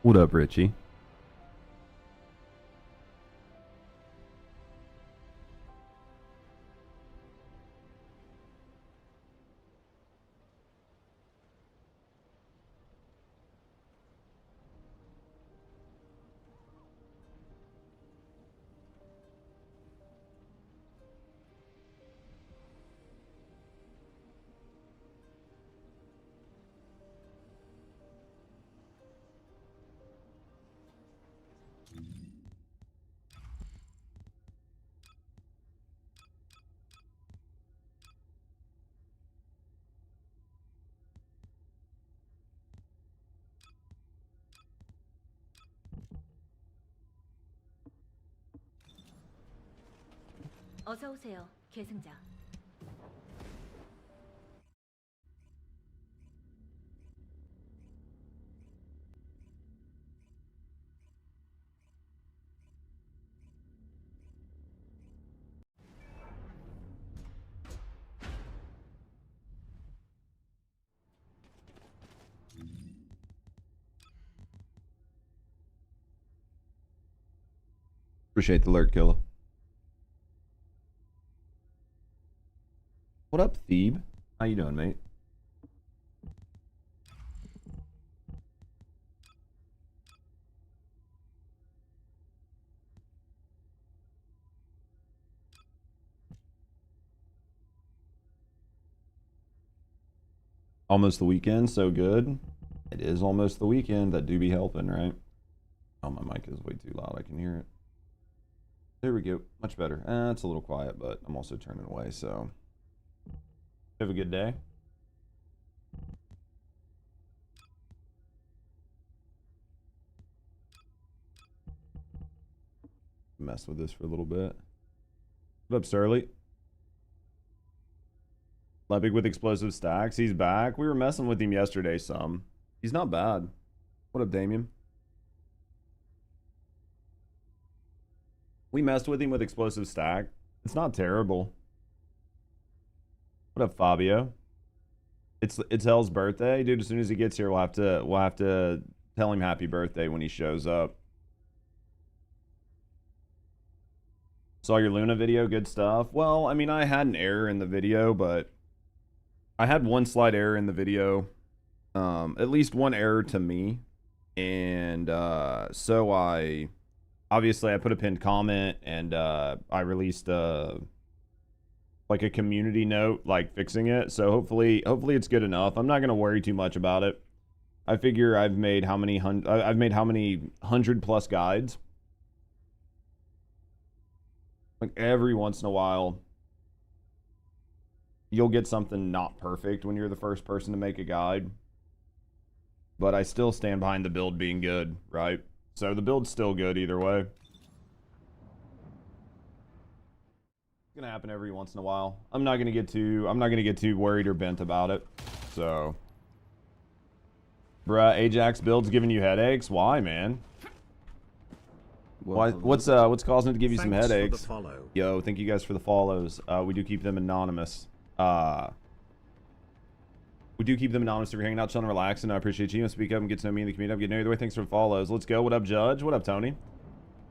What up, Richie? 어서 오세요, 계승자. Appreciate the alert, killer. What up, Thebe? How you doing, mate? Almost the weekend, so good. It is almost the weekend. That do be helping, right? Oh, my mic is way too loud. I can hear it. There we go. Much better. It's a little quiet, but I'm also turning away, so. Have a good day. Mess with this for a little bit. What up, Surly? Lepig with explosive stacks. He's back. We were messing with him yesterday some. He's not bad. What up, Damien? We messed with him with explosive stack. It's not terrible. What up, Fabio? It's Hell's birthday, dude. As soon as he gets here, we'll have to tell him happy birthday when he shows up. Saw your Luna video, good stuff. Well, I mean, I had an error in the video, but I had one slight error in the video. At least one error to me. And so I put a pinned comment and I released like a community note like fixing it. So hopefully it's good enough. I'm not going to worry too much about it. I figure I've made how many 100+ guides. Like every once in a while you'll get something not perfect when you're the first person to make a guide. But I still stand behind the build being good, right? So the build's still good either way. It's gonna happen every once in a while. I'm not gonna get too worried or bent about it. So bruh, Ajax build's giving you headaches? Why, man? Well, what's causing it to give you some headaches? Yo, thank you guys for the follows. We do keep them anonymous. We do keep them anonymous if you're hanging out, chilling, relaxing. I appreciate you. Speak up and get to know me in the community. I'm getting either way. Thanks for the follows. Let's go. What up, Judge? What up, Tony?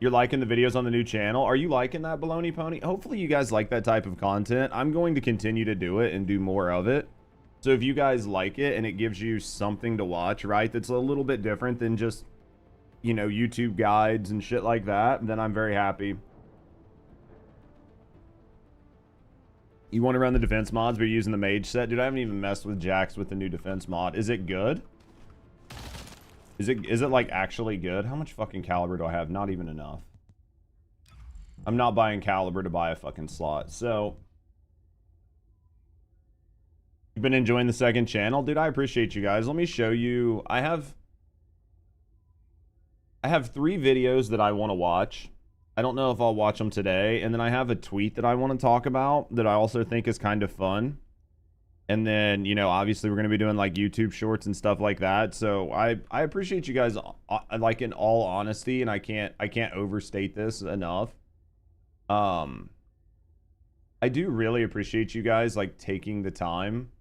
You're liking the videos on the new channel. Are you liking that, Baloney Pony? Hopefully you guys like that type of content. I'm going to continue to do it and do more of it. So if you guys like it and it gives you something to watch, right, that's a little bit different than just, you know, YouTube guides and shit like that, then I'm very happy. You want to run the defense mods, but you're using the mage set? Dude, I haven't even messed with Jax with the new defense mod. Is it good? Is it like actually good? How much fucking caliber do I have? Not even enough. I'm not buying caliber to buy a fucking slot. So you've been enjoying the second channel? Dude, I appreciate you guys. Let me show you. I have 3 videos that I want to watch. I don't know if I'll watch them today. And then I have a tweet that I want to talk about that I also think is kind of fun. And then, you know, obviously we're going to be doing like YouTube shorts and stuff like that. So I appreciate you guys, like, in all honesty, and I can't overstate this enough. I do really appreciate you guys like taking the time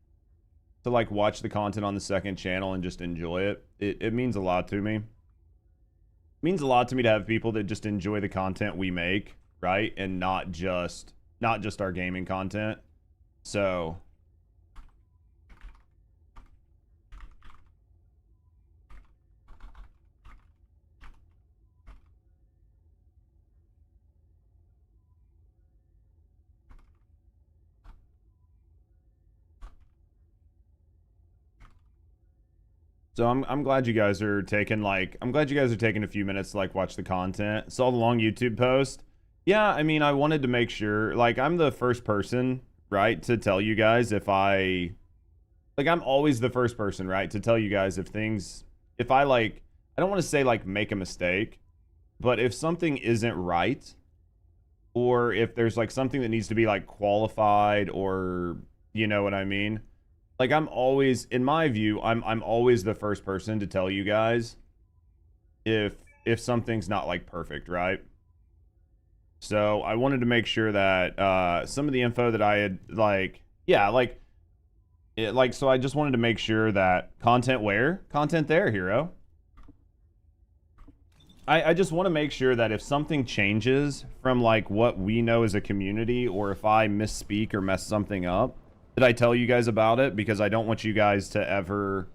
to like watch the content on the second channel and just enjoy it. It means a lot to me. means a lot to me to have people that just enjoy the content we make, right? And not just our gaming content. So I'm glad you guys are taking a few minutes to like watch the content. Saw the long YouTube post. Yeah, I mean, I wanted to make sure, like, I'm the first person, right, to tell you guys if I'm always the first person, right, to tell you guys if I don't want to say like make a mistake, but if something isn't right, or if there's like something that needs to be like qualified, or you know what I mean? Like, I'm always, in my view, I'm always the first person to tell you guys if something's not like perfect, right? So I wanted to make sure that some of the info that I had so I just wanted to make sure that content there, hero. I just want to make sure that if something changes from like what we know as a community, or if I misspeak or mess something up, that I tell you guys about it, because I don't want you guys to ever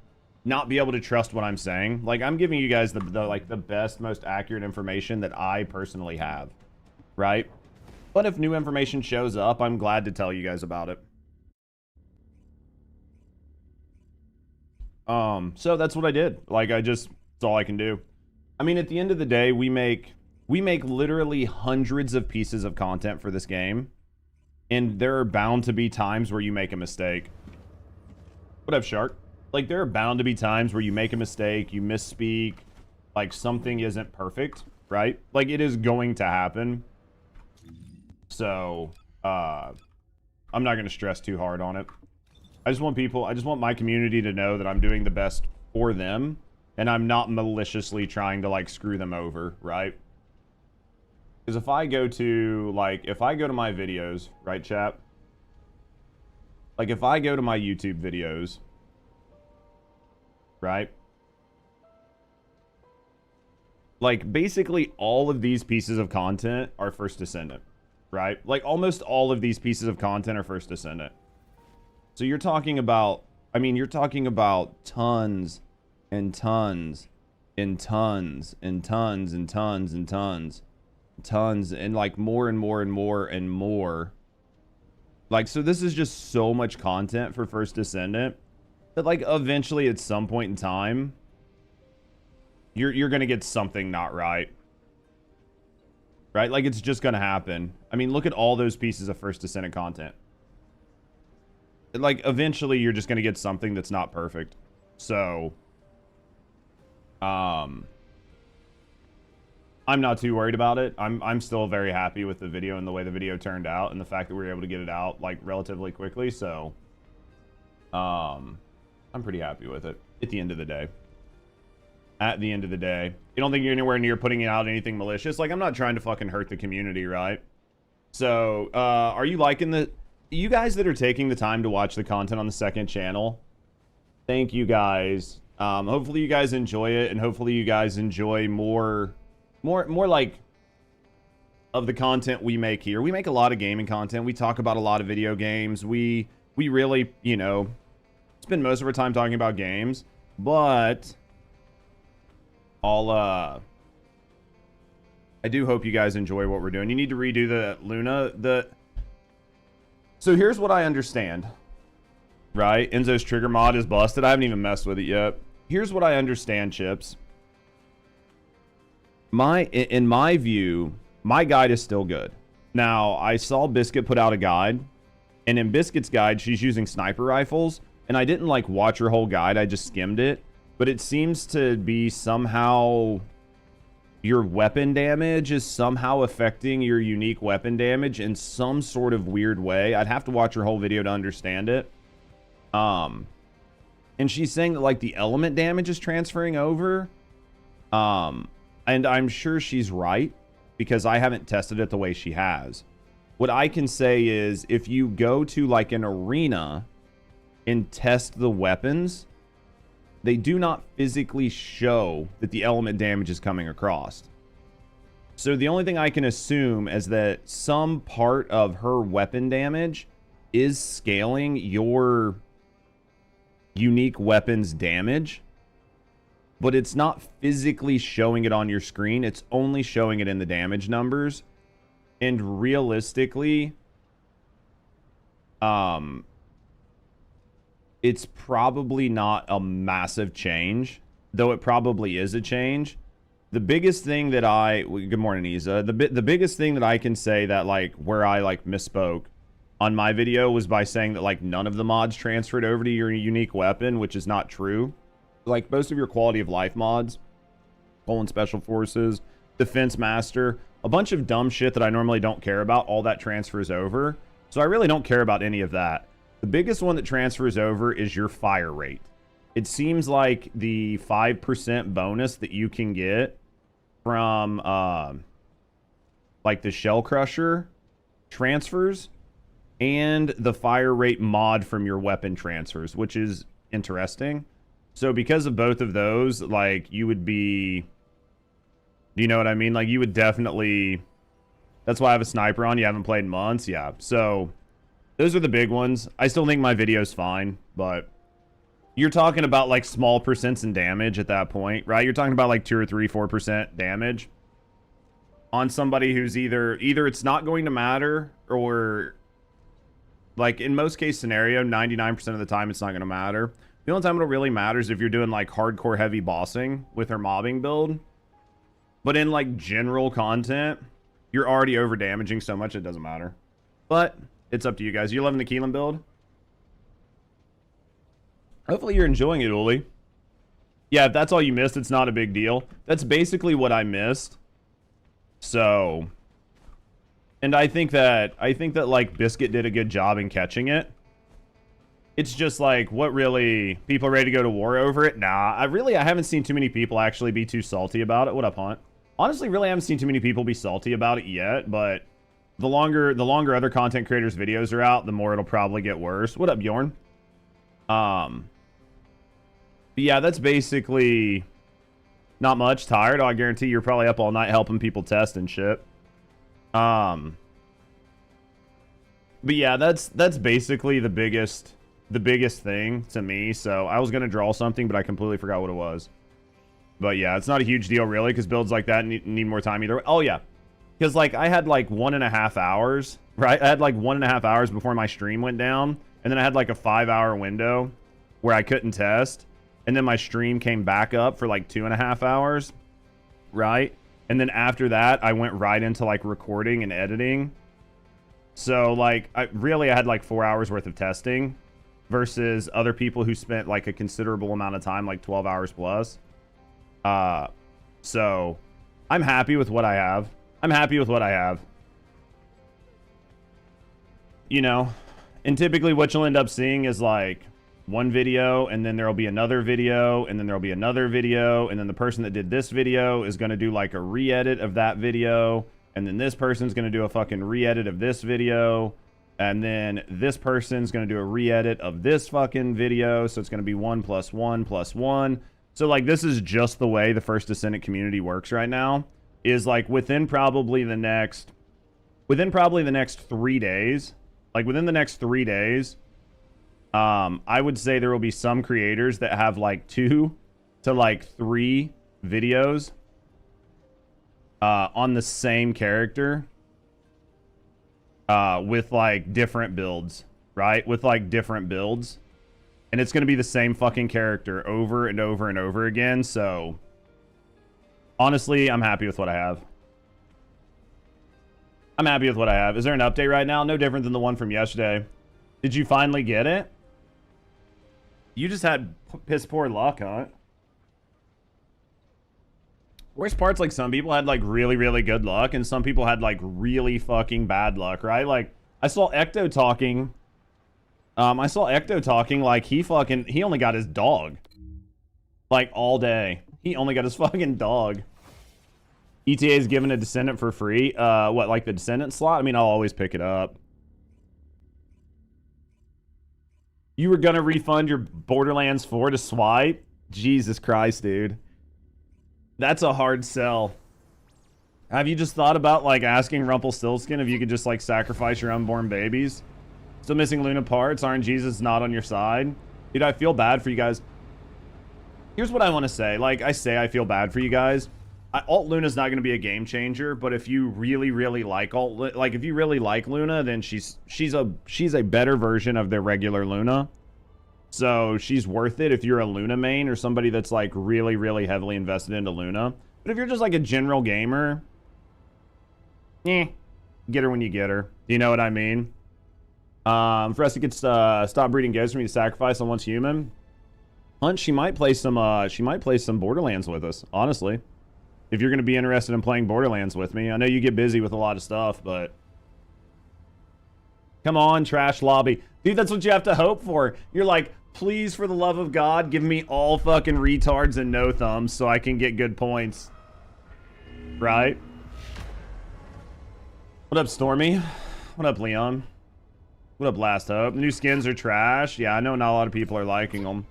not be able to trust what I'm saying. Like, I'm giving you guys the best, most accurate information that I personally have, right? But if new information shows up, I'm glad to tell you guys about it. So that's what I did. Like, that's all I can do. I mean, at the end of the day, we make literally hundreds of pieces of content for this game. And there are bound to be times where you make a mistake. What up, Shark? Like, there are bound to be times where you make a mistake, you misspeak, like something isn't perfect, right? Like, it is going to happen. So, I'm not going to stress too hard on it. I just want my community to know that I'm doing the best for them, and I'm not maliciously trying to, like, screw them over, right? Because if I go to my videos, right, chat? Like, if I go to my YouTube videos, right? Like, basically all of these pieces of content are First Descendant, right? Like, almost all of these pieces of content are First Descendant. So you're talking about, you're talking about tons and tons and tons and tons and tons and tons. Tons and like more and more and more and more. Like, so this is just so much content for First Descendant that, like, eventually at some point in time you're gonna get something not right, like, it's just gonna happen. I mean, look at all those pieces of First Descendant content. Like, eventually you're just gonna get something that's not perfect. So I'm not too worried about it. I'm still very happy with the video and the way the video turned out, and the fact that we were able to get it out like relatively quickly. So I'm pretty happy with it at the end of the day. You don't think you're anywhere near putting out anything malicious? Like, I'm not trying to fucking hurt the community, right? So are you liking you guys that are taking the time to watch the content on the second channel? Thank you guys. Hopefully you guys enjoy it, and hopefully you guys enjoy more like of the content we make here. We make a lot of gaming content. We talk about a lot of video games. We really, you know, spend most of our time talking about games, but I do hope you guys enjoy what we're doing. You need to redo the Luna. So here's what I understand, right? Enzo's trigger mod is busted. I haven't even messed with it yet. Here's what I understand, Chips. In my view, my guide is still good. Now, I saw Biscuit put out a guide, and in Biscuit's guide, she's using sniper rifles, and I didn't like watch her whole guide. I just skimmed it, but it seems to be somehow your weapon damage is somehow affecting your unique weapon damage in some sort of weird way. I'd have to watch her whole video to understand it. And she's saying that like the element damage is transferring over. And I'm sure she's right, because I haven't tested it the way she has. What I can say is, if you go to like an arena and test the weapons, they do not physically show that the element damage is coming across. So the only thing I can assume is that some part of her weapon damage is scaling your unique weapon's damage, but it's not physically showing it on your screen. It's only showing it in the damage numbers. And realistically, it's probably not a massive change, though it probably is a change. The biggest thing that good morning, Isa. The biggest thing that I can say that, like, where I, like, misspoke on my video was by saying that, like, none of the mods transferred over to your unique weapon, which is not true. Like, most of your quality of life mods, Special Forces, Defense Master, a bunch of dumb shit that I normally don't care about, all that transfers over. So I really don't care about any of that. The biggest one that transfers over is your fire rate. It seems like the 5% bonus that you can get from, like, the Shell Crusher transfers and the fire rate mod from your weapon transfers, which is interesting. So because of both of those, like, you would be... Do you know what I mean? Like, you would definitely... That's why I have a sniper on. You haven't played in months? Yeah. So, those are the big ones. I still think my video's fine, but... You're talking about, like, small percents in damage at that point, right? You're talking about, like, 2 or 3, 4% damage on somebody who's either it's not going to matter, or... Like, in most case scenario, 99% of the time, it's not going to matter. The only time it'll really matter is if you're doing, like, hardcore heavy bossing with her mobbing build. But in, like, general content, you're already over damaging so much it doesn't matter. But it's up to you guys. You loving the Keelan build? Hopefully you're enjoying it, Uli. Yeah, if that's all you missed, it's not a big deal. That's basically what I missed. So... And I think that, like, Biscuit did a good job in catching it. It's just like, what really... People are ready to go to war over it? Nah, I haven't seen too many people actually be too salty about it. What up, Hunt? Honestly, really haven't seen too many people be salty about it yet, but the longer other content creators' videos are out, the more it'll probably get worse. What up, Bjorn? But yeah, that's basically not much. Tired? Oh, I guarantee you're probably up all night helping people test and shit. But yeah, that's basically the biggest thing to me. So I was gonna draw something, but I completely forgot what it was. But yeah, it's not a huge deal really, because builds like that need more time either way. Oh yeah, because like I had like 1.5 hours, right? I had like 1.5 hours before my stream went down, and then I had like a 5-hour window where I couldn't test, and then my stream came back up for like 2.5 hours, right? And then after that, I went right into, like, recording and editing. So, like, I had, like, 4 hours worth of testing versus other people who spent, like, a considerable amount of time, like 12 hours plus. So, I'm happy with what I have. You know? And typically what you'll end up seeing is, like... one video, and then there'll be another video, and then there'll be another video, and then the person that did this video is going to do like a re-edit of that video, and then this person's going to do a fucking re-edit of this video, and then this person's going to do a re-edit of this fucking video, so it's going to be 1 + 1 + 1. So like this is just the way the First Descendant community works right now, is like within probably the next 3 days, like within the next 3 days, I would say there will be some creators that have like 2 to like 3 videos on the same character with like different builds, right? With like different builds. And it's going to be the same fucking character over and over and over again. So honestly, I'm happy with what I have. Is there an update right now? No different than the one from yesterday. Did you finally get it? You just had piss poor luck, huh? Worst part's like some people had like really, really good luck, and some people had like really fucking bad luck, right? Like I saw Ecto talking. Like he only got his dog. Like all day. He only got his fucking dog. ETA is giving a Descendant for free. What, like the Descendant slot? I mean, I'll always pick it up. You were gonna refund your Borderlands 4 to swipe? Jesus Christ, dude. That's a hard sell. Have you just thought about, like, asking Rumpelstiltskin if you could just, like, sacrifice your unborn babies? Still missing Luna parts? RNG's is not on your side? Dude, I feel bad for you guys. Here's what I want to say. Like, I feel bad for you guys. Alt Luna's not going to be a game changer, but if you really, really like if you really like Luna, then she's a better version of their regular Luna. So she's worth it if you're a Luna main or somebody that's, like, really, really heavily invested into Luna. But if you're just, like, a general gamer, get her when you get her. Do you know what I mean? For us to get stop breeding ghosts for me to sacrifice on once human. Hunt, she might play some Borderlands with us, honestly. If you're gonna be interested in playing Borderlands with me. I know you get busy with a lot of stuff, but come on, trash lobby. Dude, that's what you have to hope for. You're like, please, for the love of God, give me all fucking retards and no thumbs so I can get good points. Right? What up, Stormy? What up, Leon? What up, Last Hope? New skins are trash. Yeah, I know not a lot of people are liking them.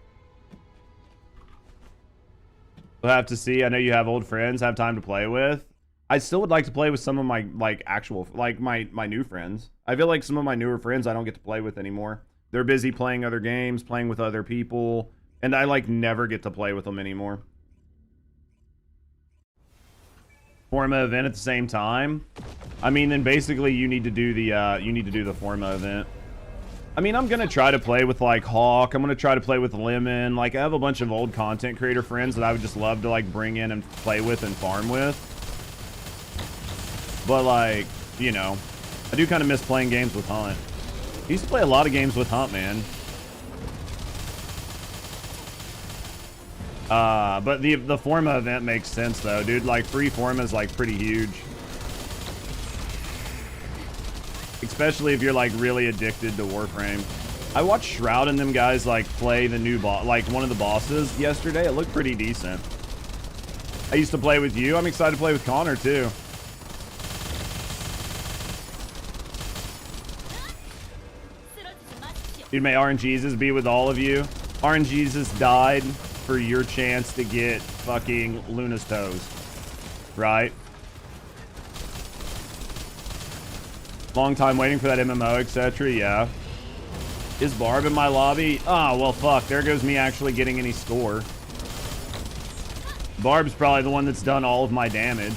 We'll have to see. I know you have old friends, have time to play with. I still would like to play with some of my, like, actual, like, my new friends. I feel like some of my newer friends I don't get to play with anymore. They're busy playing other games, playing with other people, and I, like, never get to play with them anymore. Forma event at the same time. I mean, then basically you need to do the Forma event. I mean, I'm gonna try to play with, like, Hawk. I'm gonna try to play with Lemon. Like, I have a bunch of old content creator friends that I would just love to, like, bring in and play with and farm with. But, like, you know, I do kind of miss playing games with Hunt. I used to play a lot of games with Hunt, man. But the Forma event makes sense, though, dude. Like, free Forma is, like, pretty huge. Especially if you're, like, really addicted to Warframe. I watched Shroud and them guys, like, play the new boss, like, one of the bosses yesterday. It looked pretty decent. I used to play with you. I'm excited to play with Connor, too. Dude, may RNGesus be with all of you. RNGesus died for your chance to get fucking Luna's toes. Right? Long time waiting for that MMO, etc. Yeah. Is Barb in my lobby? Oh, well, fuck. There goes me actually getting any score. Barb's probably the one that's done all of my damage.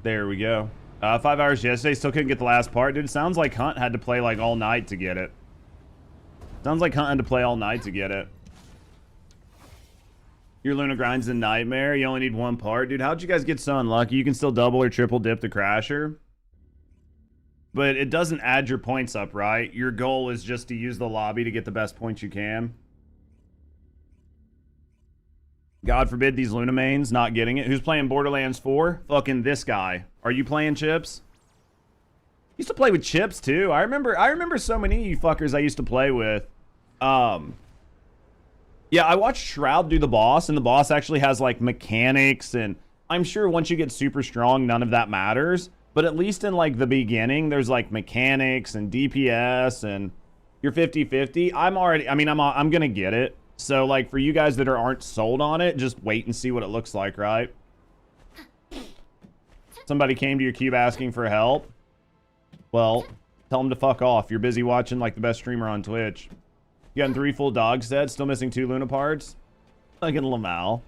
There we go. 5 hours yesterday, still couldn't get the last part. Dude, it sounds like Hunt had to play, like, all night to get it. Sounds like Hunt had to play all night to get it. Your Luna grind's a nightmare. You only need one part. Dude, how'd you guys get so unlucky? You can still double or triple dip the Crasher. But it doesn't add your points up, right? Your goal is just to use the lobby to get the best points you can. God forbid these Luna mains not getting it. Who's playing Borderlands 4? Fucking this guy. Are you playing Chips? Used to play with Chips too. I remember so many of you fuckers I used to play with. Yeah, I watched Shroud do the boss, and the boss actually has, like, mechanics, and I'm sure once you get super strong, none of that matters. But at least in, like, the beginning, there's, like, mechanics and DPS, and you're 50-50. I'm gonna get it. So, like, for you guys that aren't sold on it, just wait and see what it looks like, right? Somebody came to your cube asking for help. Well, tell them to fuck off. You're busy watching, like, the best streamer on Twitch. You gotten 3 full dog sets, still missing 2 Luna parts. Fucking Lamal.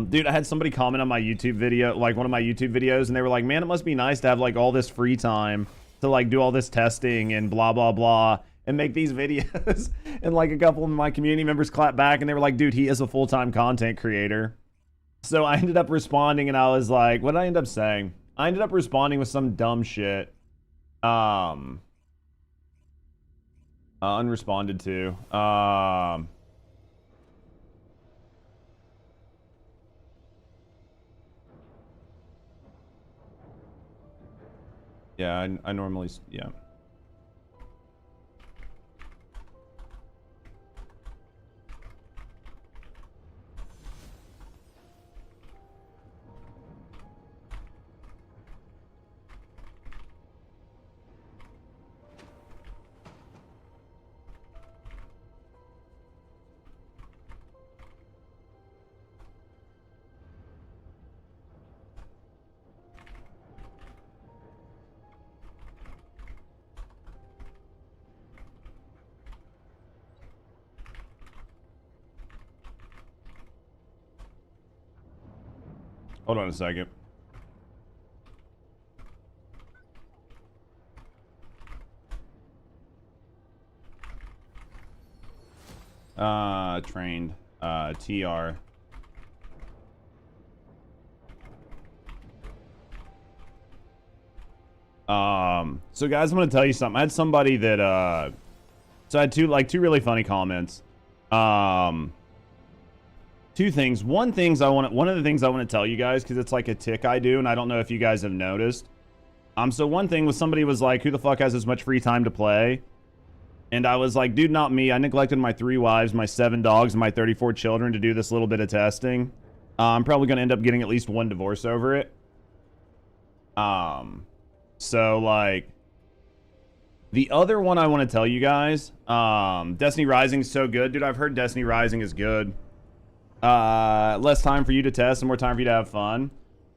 Dude, I had somebody comment on my YouTube video, like one of my YouTube videos, and they were like, man, it must be nice to have like all this free time to like do all this testing and blah, blah, blah, and make these videos. And like a couple of my community members clapped back and they were like, dude, he is a full-time content creator. So I ended up responding and I was like, what did I end up saying? I ended up responding with some dumb shit. Unresponded to. Yeah, I normally, yeah. Hold on a second. Trained. TR. So guys, I'm gonna tell you something. I had somebody that, so I had two really funny comments. Two things. One of the things I want to tell you guys, because it's like a tick I do, and I don't know if you guys have noticed. So one thing was somebody was like, who the fuck has as much free time to play? And I was like, dude, not me. I neglected my 3 wives, my 7 dogs, and my 34 children to do this little bit of testing. I'm probably going to end up getting at least 1 divorce over it. So like, the other one I want to tell you guys, Destiny Rising is so good. Dude, I've heard Destiny Rising is good. Less time for you to test and more time for you to have fun.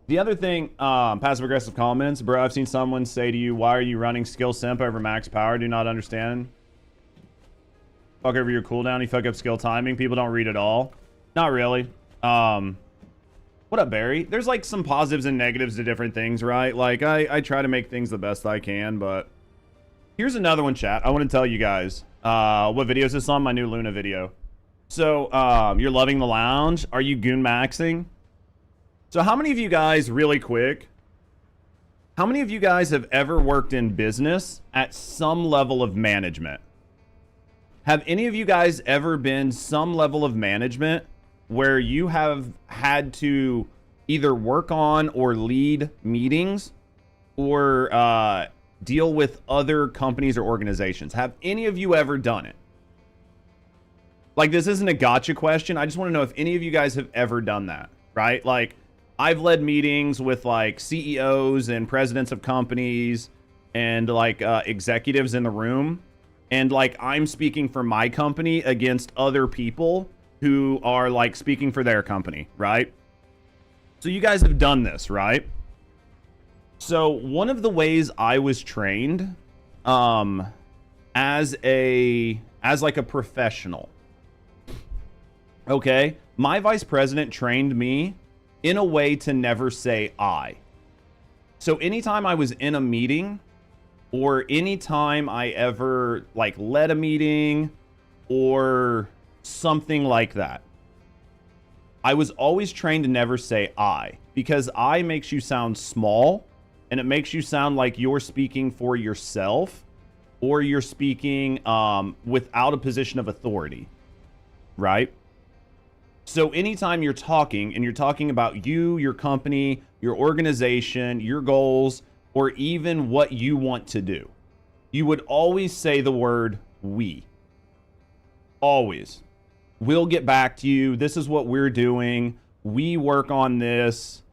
The other thing, passive aggressive comments. Bro, I've seen someone say to you, why are you running skill simp over max power? Do not understand. Fuck over your cooldown. You fuck up skill timing. People don't read at all. Not really. What up, Barry? There's like some positives and negatives to different things, right? Like I try to make things the best I can, but here's another one, chat. I want to tell you guys, what video is this on? My new Luna video. So, you're loving the lounge. Are you goon maxing? So how many of you guys, really quick, how many of you guys have ever worked in business at some level of management? Have any of you guys ever been some level of management where you have had to either work on or lead meetings or deal with other companies or organizations? Have any of you ever done it? Like, this isn't a gotcha question. I just want to know if any of you guys have ever done that, right? Like, I've led meetings with, like, CEOs and presidents of companies and, like, executives in the room. And, like, I'm speaking for my company against other people who are, like, speaking for their company, right? So you guys have done this, right? So one of the ways I was trained as like a professional, okay, my vice president trained me in a way to never say I. So anytime I was in a meeting or anytime I ever like led a meeting or something like that, I was always trained to never say I, because I makes you sound small and it makes you sound like you're speaking for yourself or you're speaking without a position of authority, right? So anytime you're talking and you're talking about you, your company, your organization, your goals, or even what you want to do, you would always say the word we. Always. We'll get back to you. This is what we're doing. We work on this.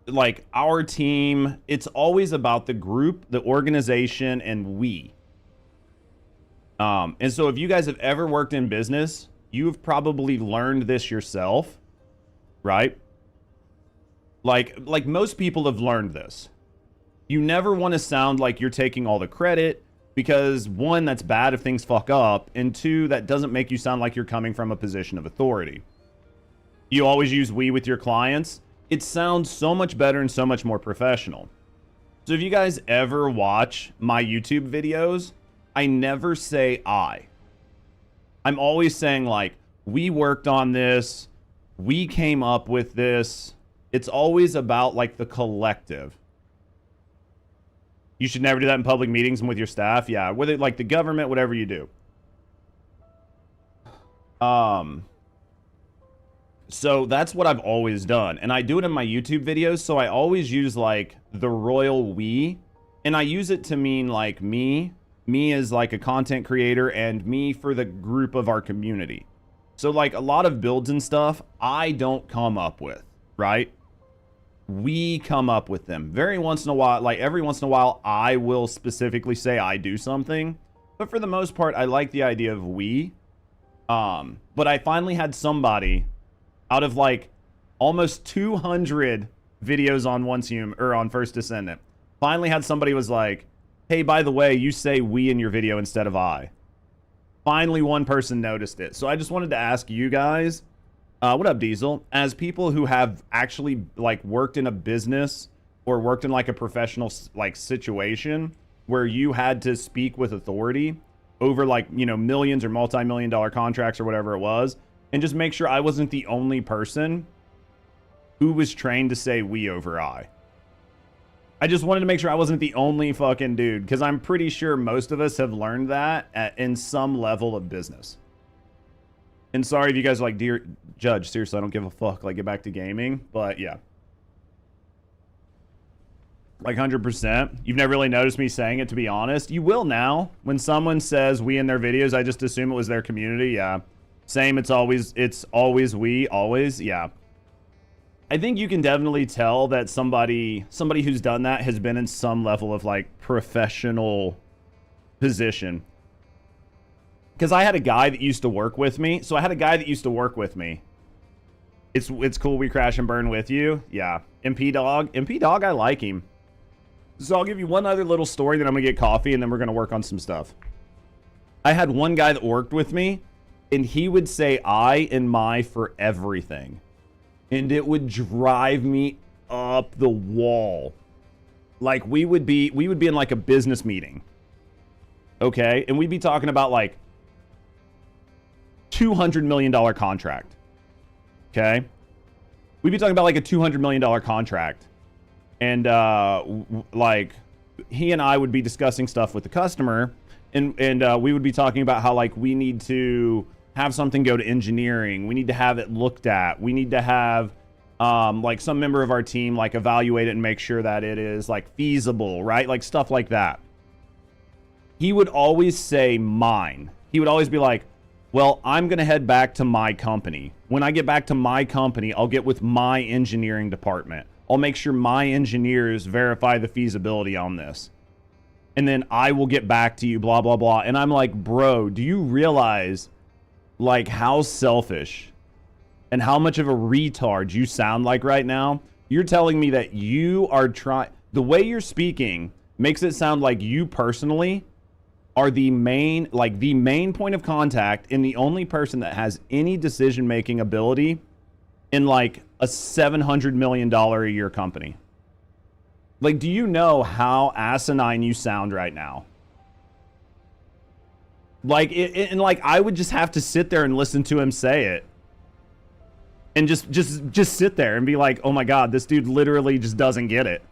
Like our team, it's always about the group, the organization, and we. And so if you guys have ever worked in business, you've probably learned this yourself, right? Like most people have learned this. You never want to sound like you're taking all the credit, because 1, that's bad if things fuck up, and 2, that doesn't make you sound like you're coming from a position of authority. You always use we with your clients. It sounds so much better and so much more professional. So if you guys ever watch my YouTube videos, I never say I. I'm always saying like, we worked on this, we came up with this. It's always about like the collective. You should never do that in public meetings and with your staff. Yeah, whether like the government, whatever you do. So that's what I've always done. And I do it in my YouTube videos. So I always use like the royal we. And I use it to mean like me as like a content creator and me for the group of our community. So like a lot of builds and stuff, I don't come up with, right? We come up with them. Very once in a while, like every once in a while, I will specifically say I do something. But for the most part, I like the idea of we. But I finally had somebody out of like almost 200 videos on on First Descendant. Finally had somebody was like, hey, by the way, you say we in your video instead of I. Finally, one person noticed it. So I just wanted to ask you guys, what up, Diesel? As people who have actually like worked in a business or worked in like a professional like situation where you had to speak with authority over like, you know, millions or multi-million-dollar contracts or whatever it was, and just make sure I wasn't the only person who was trained to say we over I. I just wanted to make sure I wasn't the only fucking dude, because I'm pretty sure most of us have learned that in some level of business. And sorry if you guys are like, dear Judge, seriously, I don't give a fuck, like, get back to gaming. But yeah, like 100%. You've never really noticed me saying it, to be honest. You will now. When someone says we in their videos, I just assume it was their community. Yeah, same. It's always we, always. Yeah, I think you can definitely tell that somebody who's done that has been in some level of like professional position. Because I had a guy that used to work with me. So I had a guy that used to work with me. It's cool we crash and burn with you. Yeah. MP Dog, I like him. So I'll give you one other little story, then I'm going to get coffee, and then we're going to work on some stuff. I had one guy that worked with me, and he would say I and my for everything. And it would drive me up the wall. Like we would be in like a business meeting. Okay? And we'd be talking about like $200 million contract. Okay? We'd be talking about like a $200 million contract. And like he and I would be discussing stuff with the customer, and we would be talking about how like we need to have something go to engineering. We need to have it looked at. We need to have like some member of our team like evaluate it and make sure that it is like feasible, right? Like stuff like that. He would always say mine. He would always be like, well, I'm going to head back to my company. When I get back to my company, I'll get with my engineering department. I'll make sure my engineers verify the feasibility on this. And then I will get back to you, blah, blah, blah. And I'm like, bro, do you realize like how selfish and how much of a retard you sound like right now? You're telling me that you are trying, the way you're speaking makes it sound like you personally are the main point of contact and the only person that has any decision-making ability in like a $700 million a year company. Like, do you know how asinine you sound right now? Like, and like, I would just have to sit there and listen to him say it. And just sit there and be like, oh my God, this dude literally just doesn't get it.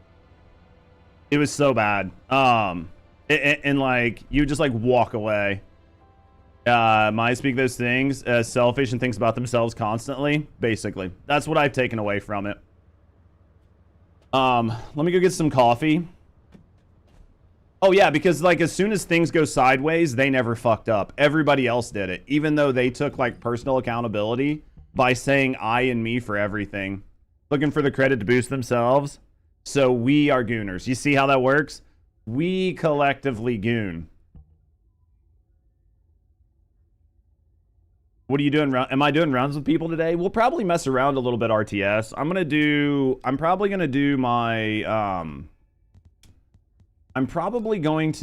It was so bad. And like, you just like walk away. Might speak those things, selfish and thinks about themselves constantly. Basically, that's what I've taken away from it. Let me go get some coffee. Oh yeah, because like as soon as things go sideways, they never fucked up. Everybody else did it, even though they took like personal accountability by saying I and me for everything, looking for the credit to boost themselves. So we are gooners. You see how that works? We collectively goon. What are you doing? Am I doing rounds with people today? We'll probably mess around a little bit, RTS. I'm probably going to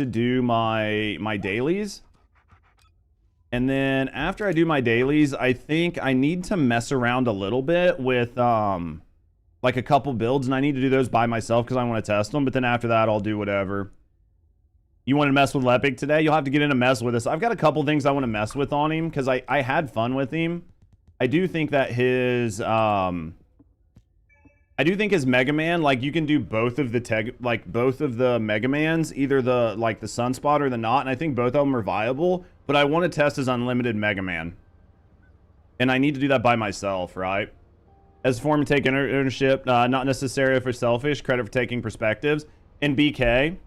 do my dailies. And then after I do my dailies, I think I need to mess around a little bit with like a couple builds, and I need to do those by myself because I want to test them. But then after that, I'll do whatever. You want to mess with Lepic today? You'll have to get in a mess with us. I've got a couple things I want to mess with on him because I had fun with him. I do think that his Mega Man, like, you can do both of the both of the Mega Mans, either the Sunspot or the Not, and I think both of them are viable, but I want to test his unlimited Mega Man. And I need to do that by myself, right? As a form of taking ownership, not necessarily for selfish, credit for taking perspectives. And BK,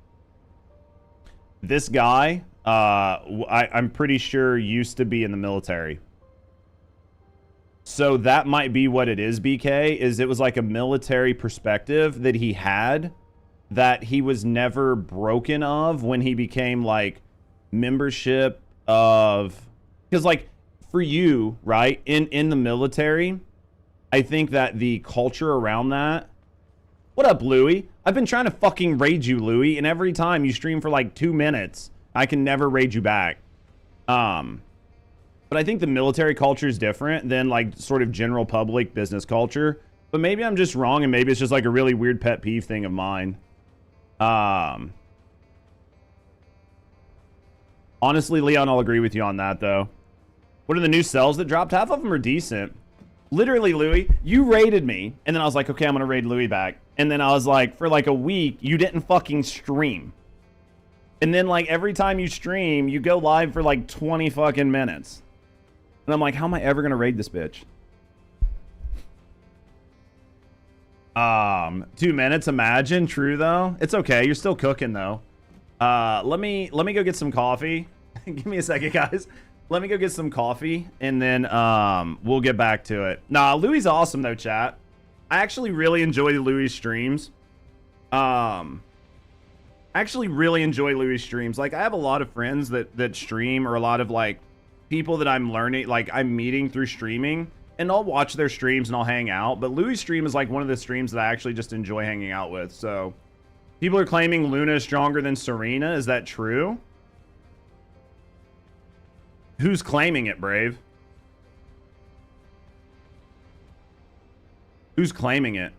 this guy, I'm pretty sure used to be in the military. So that might be what it is, BK, is it was like a military perspective that he had that he was never broken of when he became like membership of, because like for you, right, in the military, I think that the culture around that. What up, Louie? I've been trying to fucking raid you, Louie, and every time you stream for like 2 minutes, I can never raid you back. But I think the military culture is different than like sort of general public business culture. But maybe I'm just wrong, and maybe it's just like a really weird pet peeve thing of mine. Honestly, Leon, I'll agree with you on that though. What are the new cells that dropped? Half of them are decent. Literally, Louis, you raided me, and then I was like, okay, I'm gonna raid Louis back. And then I was like, for like a week, you didn't fucking stream. And then like every time you stream, you go live for like 20 fucking minutes. And I'm like, how am I ever gonna raid this bitch? 2 minutes, imagine. True though. It's okay. You're still cooking though. Let me go get some coffee. Give me a second, guys. Let me go get some coffee, and then we'll get back to it. Nah, Louis awesome though, chat. I actually really enjoy Louis streams. Actually really enjoy Louis streams. Like, I have a lot of friends that stream, or a lot of like people that I'm learning, like I'm meeting through streaming, and I'll watch their streams and I'll hang out. But Louis' stream is like one of the streams that I actually just enjoy hanging out with. So people are claiming Luna is stronger than Serena. Is that true? Who's claiming it, Brave? Who's claiming it?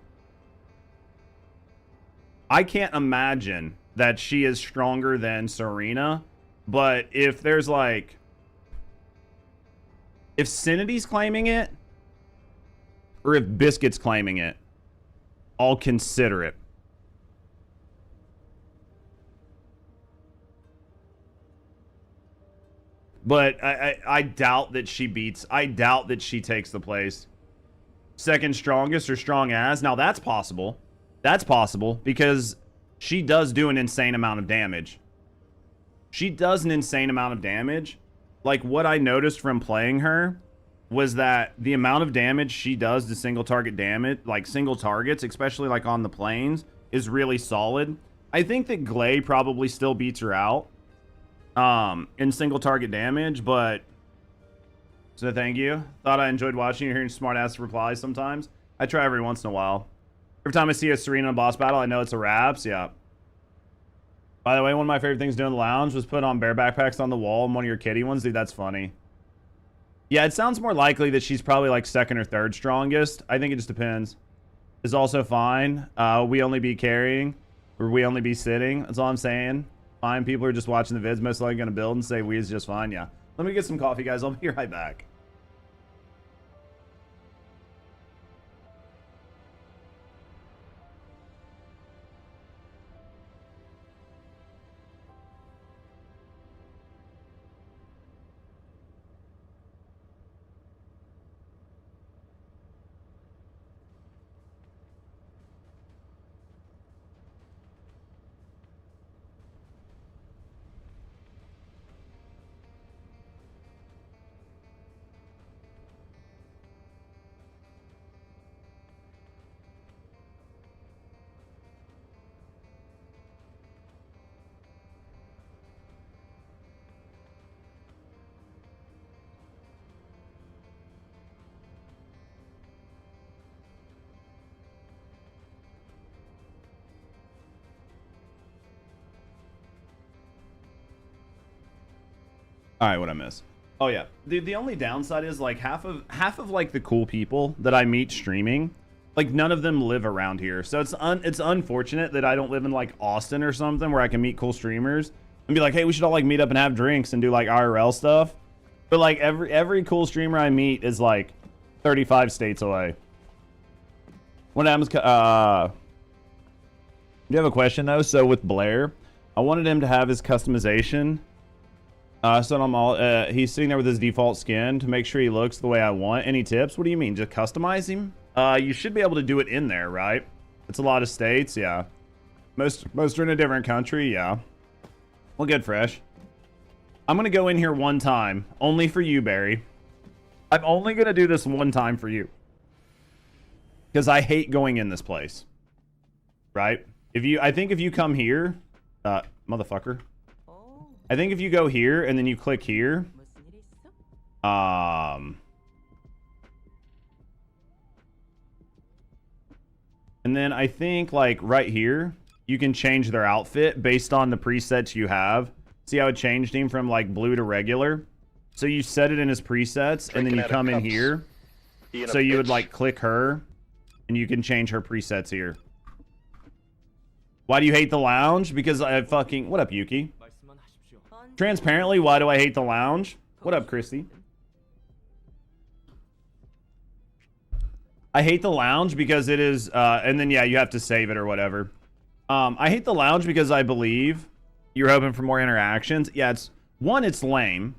I can't imagine that she is stronger than Serena, but if there's like, if Sinity's claiming it, or if Biscuit's claiming it, I'll consider it. But I doubt that she beats, I doubt that she takes the place. Second strongest or strong as? Now that's possible. That's possible because she does do an insane amount of damage. She does an insane amount of damage. Like, what I noticed from playing her was that the amount of damage she does to single target damage, like single targets, especially like on the plains, is really solid. I think that Glay probably still beats her out in single target damage, but so thank you. Thought I enjoyed watching you, hearing smart ass replies sometimes. I try every once in a while. Every time I see a Serena boss battle, I know it's a wraps. Yeah. By the way, one of my favorite things to do in the lounge was put on bear backpacks on the wall and one of your kitty ones. Dude, that's funny. Yeah, it sounds more likely that she's probably like second or third strongest. I think it just depends. Is also fine. We only be carrying, or we only be sitting. That's all I'm saying. Fine, people are just watching the vids, most likely gonna build and say we is just fine. Yeah. Let me get some coffee, guys. I'll be right back. All right, what I miss? Oh yeah, the only downside is like half of like the cool people that I meet streaming, like none of them live around here. So it's unfortunate that I don't live in like Austin or something where I can meet cool streamers and be like, hey, we should all like meet up and have drinks and do like IRL stuff. But like every cool streamer I meet is like 35 states away. What happens? Do you have a question though? So with Blair, I wanted him to have his customization. So I'm all, he's sitting there with his default skin to make sure he looks the way I want. Any tips? What do you mean? Just customize him? You should be able to do it in there, right? It's a lot of states, yeah. Most are in a different country, yeah. Well, good, Fresh. I'm gonna go in here one time, only for you, Barry. I'm only gonna do this one time for you. Because I hate going in this place. Right? I think if you come here, motherfucker. I think if you go here and then you click here, and then I think like right here, you can change their outfit based on the presets you have. See how it changed him from like blue to regular? So you set it in his presets and then you come in here. So you would like click her and you can change her presets here. Why do you hate the lounge? Because I fucking... What up, Yuki? Transparently, why do I hate the lounge? What up, Christy? I hate the lounge because it is... and then, yeah, you have to save it or whatever. I hate the lounge because I believe you're hoping for more interactions. Yeah, it's... One, it's lame.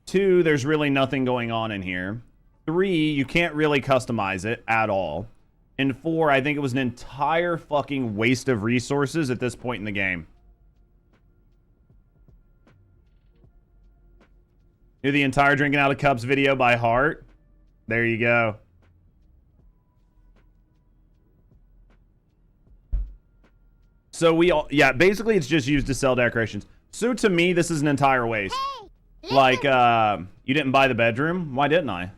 Two, there's really nothing going on in here. Three, you can't really customize it at all. And four, I think it was an entire fucking waste of resources at this point in the game. Knew the entire drinking out of cups video by heart. There you go. So we all, yeah, basically it's just used to sell decorations. So to me, this is an entire waste. Hey, like, you didn't buy the bedroom? Why didn't I?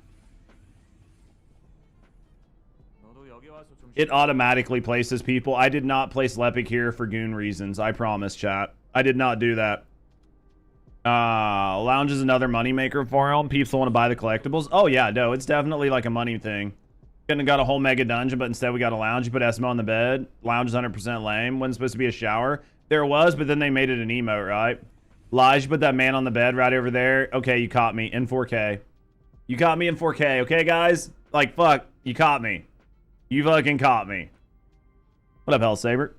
It automatically places people. I did not place Lepic here for goon reasons. I promise, chat. I did not do that. Lounge is another moneymaker for him. People want to buy the collectibles. Oh, yeah, no, it's definitely like a money thing. Couldn't have got a whole mega dungeon, but instead we got a lounge. You put Esmo on the bed. Lounge is 100% lame. Wasn't supposed to be a shower. There was, but then they made it an emote, right? Lige, you put that man on the bed right over there. Okay, you caught me in 4K. You caught me in 4K, okay, guys? Like, fuck, you caught me. You fucking caught me. What up, Hellsaber?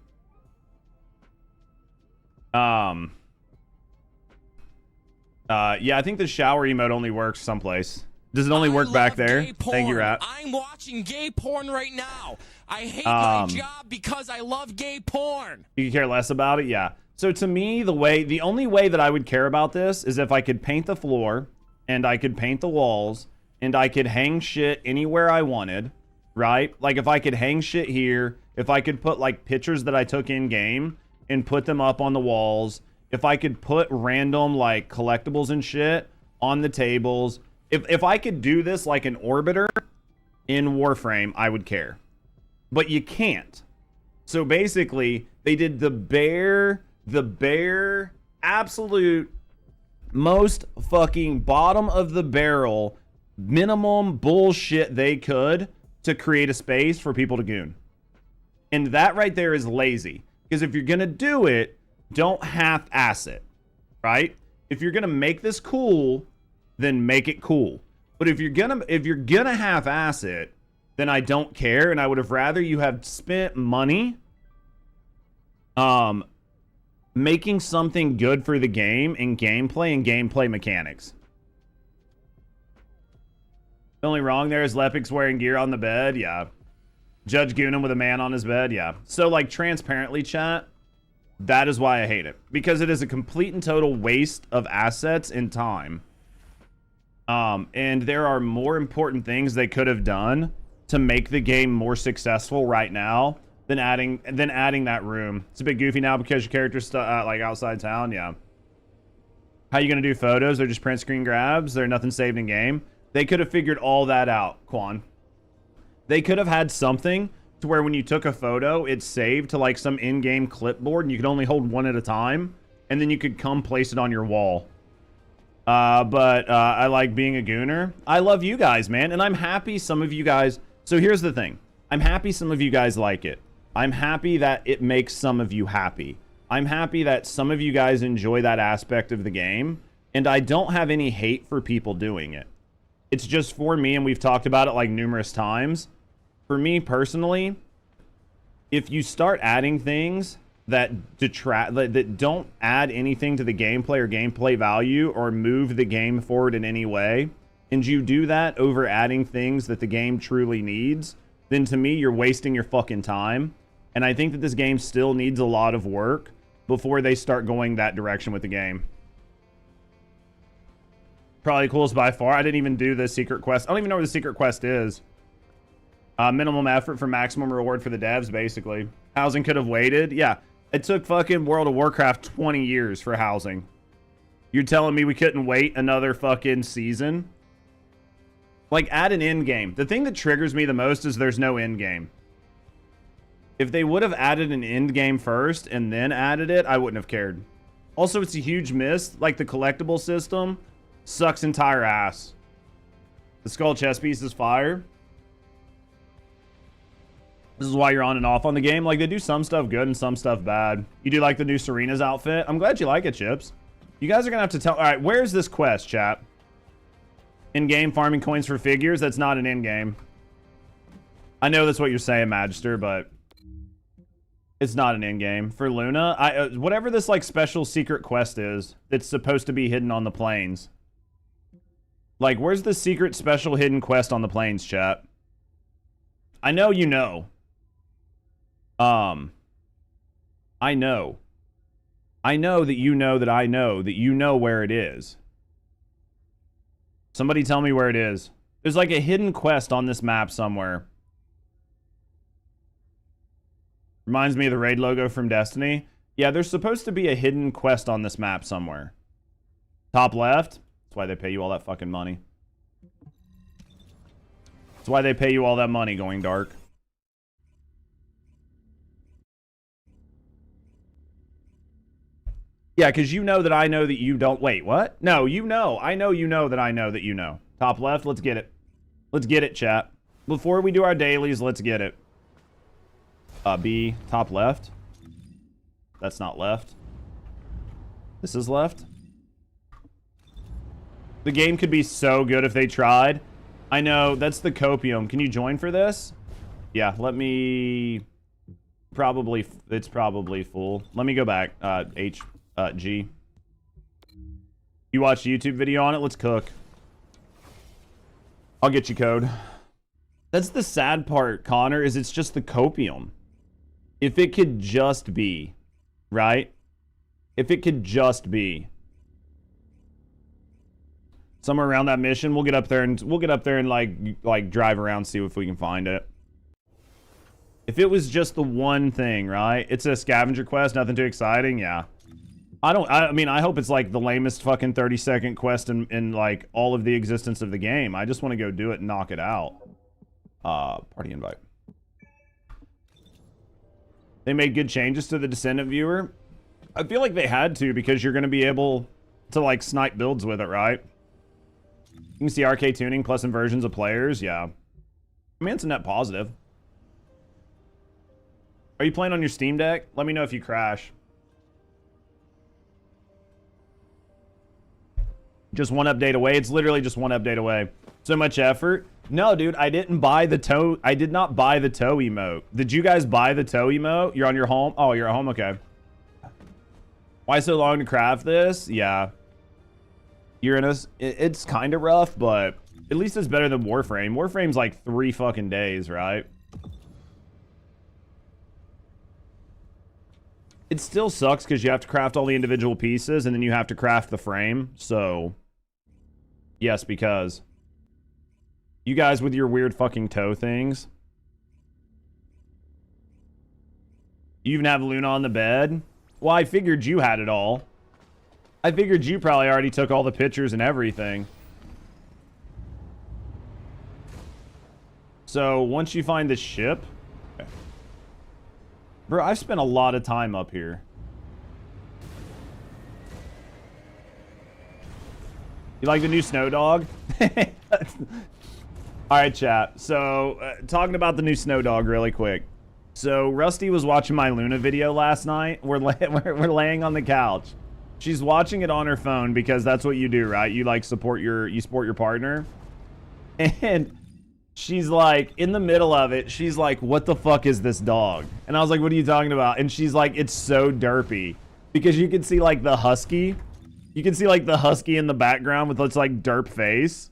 Yeah, I think the shower emote only works someplace. Does it only work back there? Thank you, Rat. I'm watching gay porn right now. I hate my job because I love gay porn. You care less about it? Yeah. So to me, the only way that I would care about this is if I could paint the floor and I could paint the walls and I could hang shit anywhere I wanted. Right? Like if I could hang shit here, if I could put like pictures that I took in game and put them up on the walls, if I could put random like collectibles and shit on the tables, if I could do this like an orbiter in Warframe, I would care. But you can't. So basically, they did the bare absolute most fucking bottom of the barrel minimum bullshit they could to create a space for people to goon. And that right there is lazy. Because if you're going to do it, don't half-ass it. Right? If you're going to make this cool, then make it cool. But if you're going to half-ass it, then I don't care. And I would have rather you have spent money making something good for the game and gameplay mechanics. The only wrong there is Lepic's wearing gear on the bed. Yeah. Judge Goonin with a man on his bed. Yeah. So, like, transparently, chat, that is why I hate it. Because it is a complete and total waste of assets and time. And there are more important things they could have done to make the game more successful right now than adding that room. It's a bit goofy now because your character's like outside town. Yeah. How you going to do photos? They're just print screen grabs. They're nothing saved in game. They could have figured all that out, Quan. They could have had something to where when you took a photo, it's saved to like some in-game clipboard and you could only hold one at a time. And then you could come place it on your wall. But I like being a gooner. I love you guys, man, and I'm happy some of you guys. So here's the thing. I'm happy some of you guys like it. I'm happy that it makes some of you happy. I'm happy that some of you guys enjoy that aspect of the game, and I don't have any hate for people doing it. It's just for me, and we've talked about it like numerous times. For me personally, if you start adding things that detract, that don't add anything to the gameplay or gameplay value or move the game forward in any way, and you do that over adding things that the game truly needs, then to me, you're wasting your fucking time. And I think that this game still needs a lot of work before they start going that direction with the game. Probably coolest by far. I didn't even do the secret quest. I don't even know what the secret quest is. Minimum effort for maximum reward for the devs, basically. Housing could have waited. Yeah, it took fucking World of Warcraft 20 years for housing. You're telling me we couldn't wait another fucking season? Like, add an end game. The thing that triggers me the most is there's no end game. If they would have added an end game first and then added it, I wouldn't have cared. Also, it's a huge miss. Like, the collectible system sucks entire ass. The skull chest piece is fire. This is why you're on and off on the game. Like, they do some stuff good and some stuff bad. You do like the new Serena's outfit? I'm glad you like it, Chips. You guys are going to have to tell... All right, where's this quest, chat? In-game farming coins for figures? That's not an in-game. I know that's what you're saying, Magister, but... it's not an in-game. For Luna, whatever this, like, special secret quest is that's supposed to be hidden on the plains. Like, where's the secret special hidden quest on the plains, chat? I know you know. I know. I know that you know that I know that you know where it is. Somebody tell me where it is. There's like a hidden quest on this map somewhere. Reminds me of the raid logo from Destiny. Yeah, there's supposed to be a hidden quest on this map somewhere. Top left. That's why they pay you all that fucking money. That's why they pay you all that money, Going Dark. Yeah, because you know that I know that you don't. Wait, what? No, you know. I know you know that I know that you know. Top left, let's get it. Let's get it, chat. Before we do our dailies, let's get it. B, top left. That's not left. This is left. The game could be so good if they tried. I know, that's the copium. Can you join for this? Yeah, let me... Probably, it's probably full. Let me go back. G. You watch a YouTube video on it? Let's cook. I'll get you code. That's the sad part, Connor, is it's just the copium. If it could just be, right? If it could just be. Somewhere around that mission, we'll get up there and like drive around, see if we can find it. If it was just the one thing, right? It's a scavenger quest, nothing too exciting, yeah. I mean, I hope it's like the lamest fucking 30-second quest in like all of the existence of the game. I just want to go do it and knock it out. Party invite. They made good changes to the Descendant viewer. I feel like they had to because you're going to be able to like snipe builds with it, right? You can see Arche Tuning plus inversions of players. Yeah. I mean, it's a net positive. Are you playing on your Steam Deck? Let me know if you crash. Just one update away. It's literally just one update away. So much effort. No, dude, I didn't buy the toe. I did not buy the toe emote. Did you guys buy the toe emote? You're on your home? Oh, you're at home? Okay. Why so long to craft this? Yeah. Uranus, it's kind of rough, but at least it's better than Warframe. Warframe's like 3 fucking days, right? It still sucks because you have to craft all the individual pieces and then you have to craft the frame. So, yes, because you guys with your weird fucking toe things. You even have Luna on the bed? Well, I figured you had it all. I figured you probably already took all the pictures and everything. So, once you find the ship... Bro, I've spent a lot of time up here. You like the new snow dog? All right, chat. So, talking about the new snow dog really quick. So, Rusty was watching my Luna video last night. We're laying on the couch. She's watching it on her phone because that's what you do, right? You like support your partner. And she's like, in the middle of it, she's like, what the fuck is this dog? And I was like, what are you talking about? And she's like, it's so derpy. Because you can see like the husky. You can see like the husky in the background with its like derp face.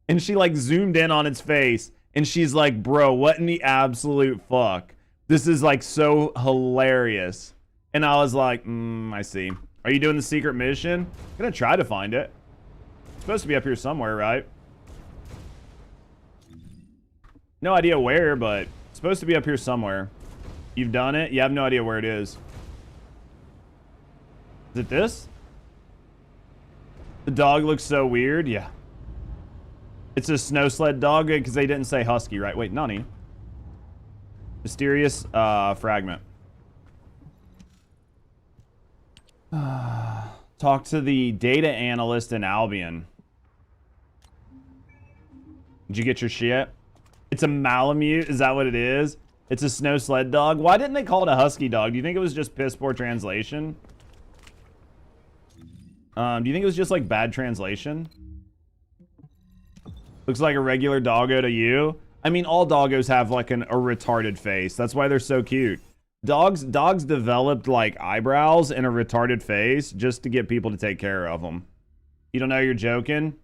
And she like zoomed in on its face. And she's like, bro, what in the absolute fuck? This is like so hilarious. And I was like, I see. Are you doing the secret mission? I'm gonna try to find it. It's supposed to be up here somewhere, right? No idea where, but it's supposed to be up here somewhere. You've done it? You have no idea where it is. Is it this? The dog looks so weird. Yeah. It's a snow sled dog because they didn't say husky, right? Wait, Nani. Mysterious fragment. Talk to the data analyst in Albion. Did you get your shit? It's a Malamute. Is that what it is? It's a snow sled dog. Why didn't they call it a husky dog? Do you think it was just piss poor translation? Do you think it was just like bad translation? Looks like a regular doggo to you. I mean, all doggos have like a retarded face. That's why they're so cute. Dogs developed like eyebrows and a retarded face just to get people to take care of them. You don't know you're joking?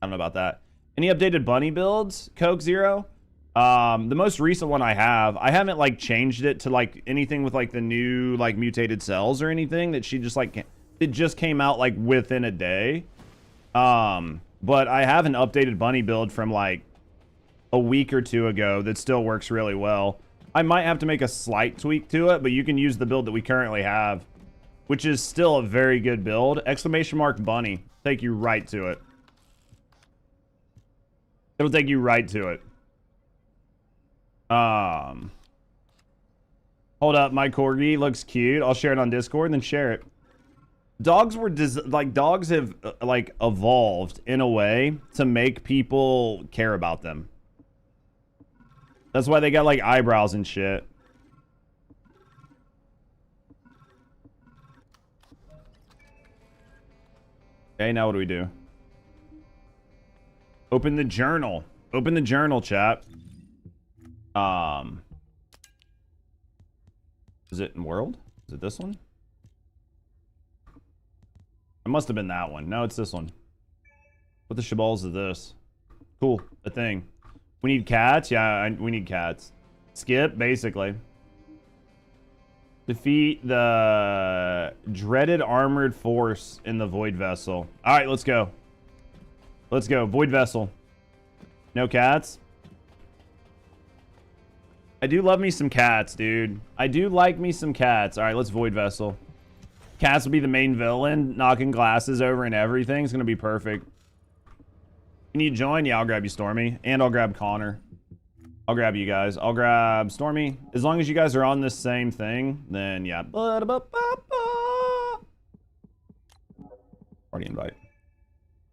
I don't know about that. Any updated bunny builds, Coke Zero? The most recent one I haven't like changed it to like anything with like the new like mutated cells or anything that she just like, it just came out like within a day. But I have an updated bunny build from like a week or two ago that still works really well. I might have to make a slight tweak to it, but you can use the build that we currently have, which is still a very good build. Exclamation mark bunny. Take you right to it. It'll take you right to it. Hold up, my corgi looks cute. I'll share it on Discord and then share it. Dogs were dogs have like evolved in a way to make people care about them. That's why they got like eyebrows and shit. Okay, now what do we do? Open the journal. Open the journal, chat. Is it in world? Is it this one? It must have been that one. No, it's this one. What the shaballs is this? Cool. A thing. We need cats? Yeah, we need cats. Skip, basically. Defeat the dreaded armored force in the Void Vessel. Alright, let's go. Let's go. Void Vessel. No cats? I do love me some cats, dude. I do like me some cats. Alright, let's Void Vessel. Cats will be the main villain, knocking glasses over and everything. It's going to be perfect. Can you join? Yeah, I'll grab you, Stormy. And I'll grab Connor. I'll grab you guys. I'll grab Stormy. As long as you guys are on this same thing, then yeah. Party invite.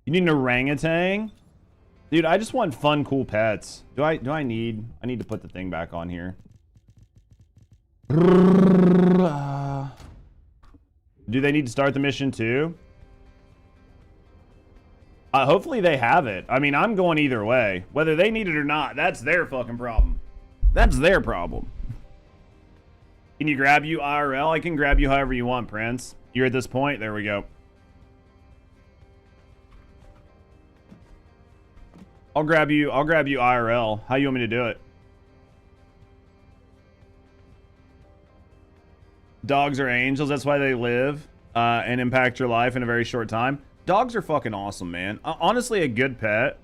You need an orangutan? Dude, I just want fun, cool pets. I need to put the thing back on here. Do they need to start the mission too? Hopefully they have it. I mean, I'm going either way. Whether they need it or not, that's their fucking problem. That's their problem. Can you grab you IRL? I can grab you however you want, Prince. You're at this point? There we go. I'll grab you IRL. How you want me to do it? Dogs are angels. That's why they live and impact your life in a very short time. Dogs are fucking awesome, man. Honestly, a good pet.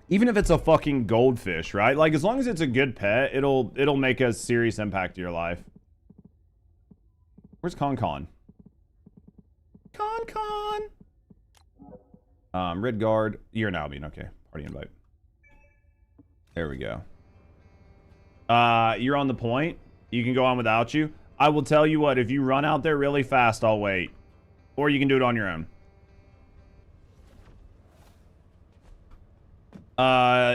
Even if it's a fucking goldfish, right? Like, as long as it's a good pet, it'll make a serious impact to your life. Where's Con? Ridgard. You're an Albion. Okay. Party invite. There we go. You're on the point. You can go on without you. I will tell you what, if you run out there really fast, I'll wait. Or you can do it on your own.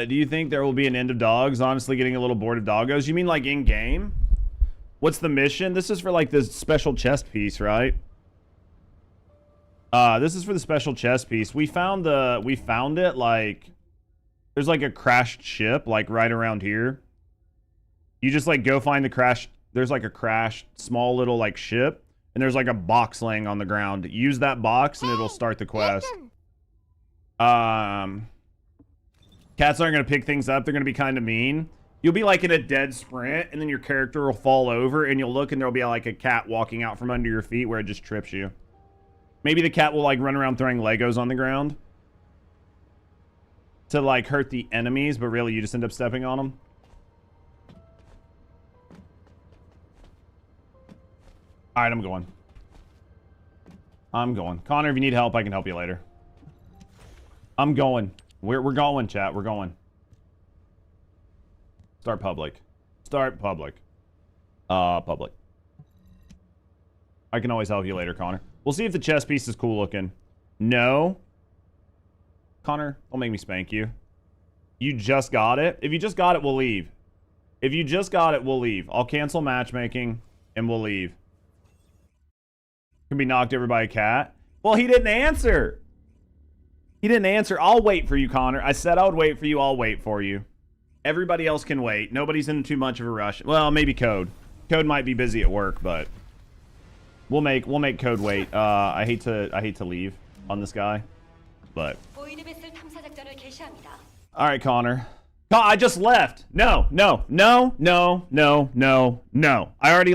Do you think there will be an end of dogs? Honestly, getting a little bored of doggos. You mean like in game? What's the mission? This is for like this special chest piece, right? This is for the special chest piece. We found it like there's like a crashed ship like right around here. You just like go find the crash. There's like a crashed small little like ship, and there's like a box laying on the ground. Use that box and it'll start the quest. Cats aren't going to pick things up. They're going to be kind of mean. You'll be like in a dead sprint, and then your character will fall over, and you'll look, and there'll be like a cat walking out from under your feet where it just trips you. Maybe the cat will like run around throwing Legos on the ground to like hurt the enemies, but really you just end up stepping on them. All right, I'm going. Connor, if you need help, I can help you later. I'm going. We're going, chat. We're going. Start public. Public. I can always help you later, Connor. We'll see if the chess piece is cool looking. No. Connor, don't make me spank you. You just got it? If you just got it, we'll leave. I'll cancel matchmaking, and we'll leave. Can be knocked over by a cat. Well, he didn't answer. I'll wait for you, Connor. I said I would wait for you. I'll wait for you. Everybody else can wait. Nobody's in too much of a rush. Well, maybe Code. Code might be busy at work, but we'll make Code wait. I hate to leave on this guy, but all right, Connor. I just left. No. I already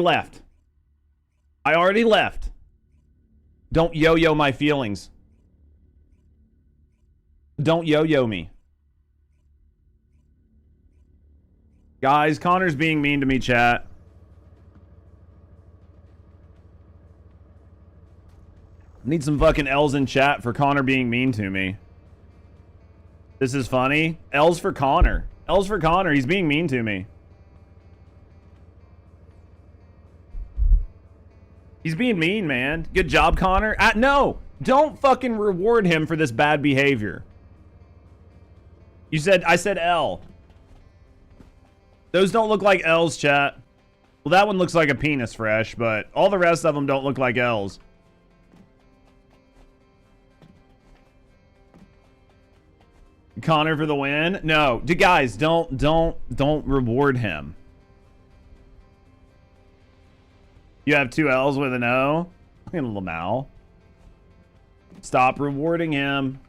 left. Don't yo-yo my feelings. Don't yo-yo me. Guys, Connor's being mean to me, chat. Need some fucking L's in chat for Connor being mean to me. This is funny. L's for Connor. He's being mean to me. He's being mean, man. Good job, Connor. No! Don't fucking reward him for this bad behavior. I said L. Those don't look like L's, chat. Well, that one looks like a penis fresh, but all the rest of them don't look like L's. Connor for the win? No. Guys, don't reward him. You have 2 L's with an O? Look at Lamal. Stop rewarding him.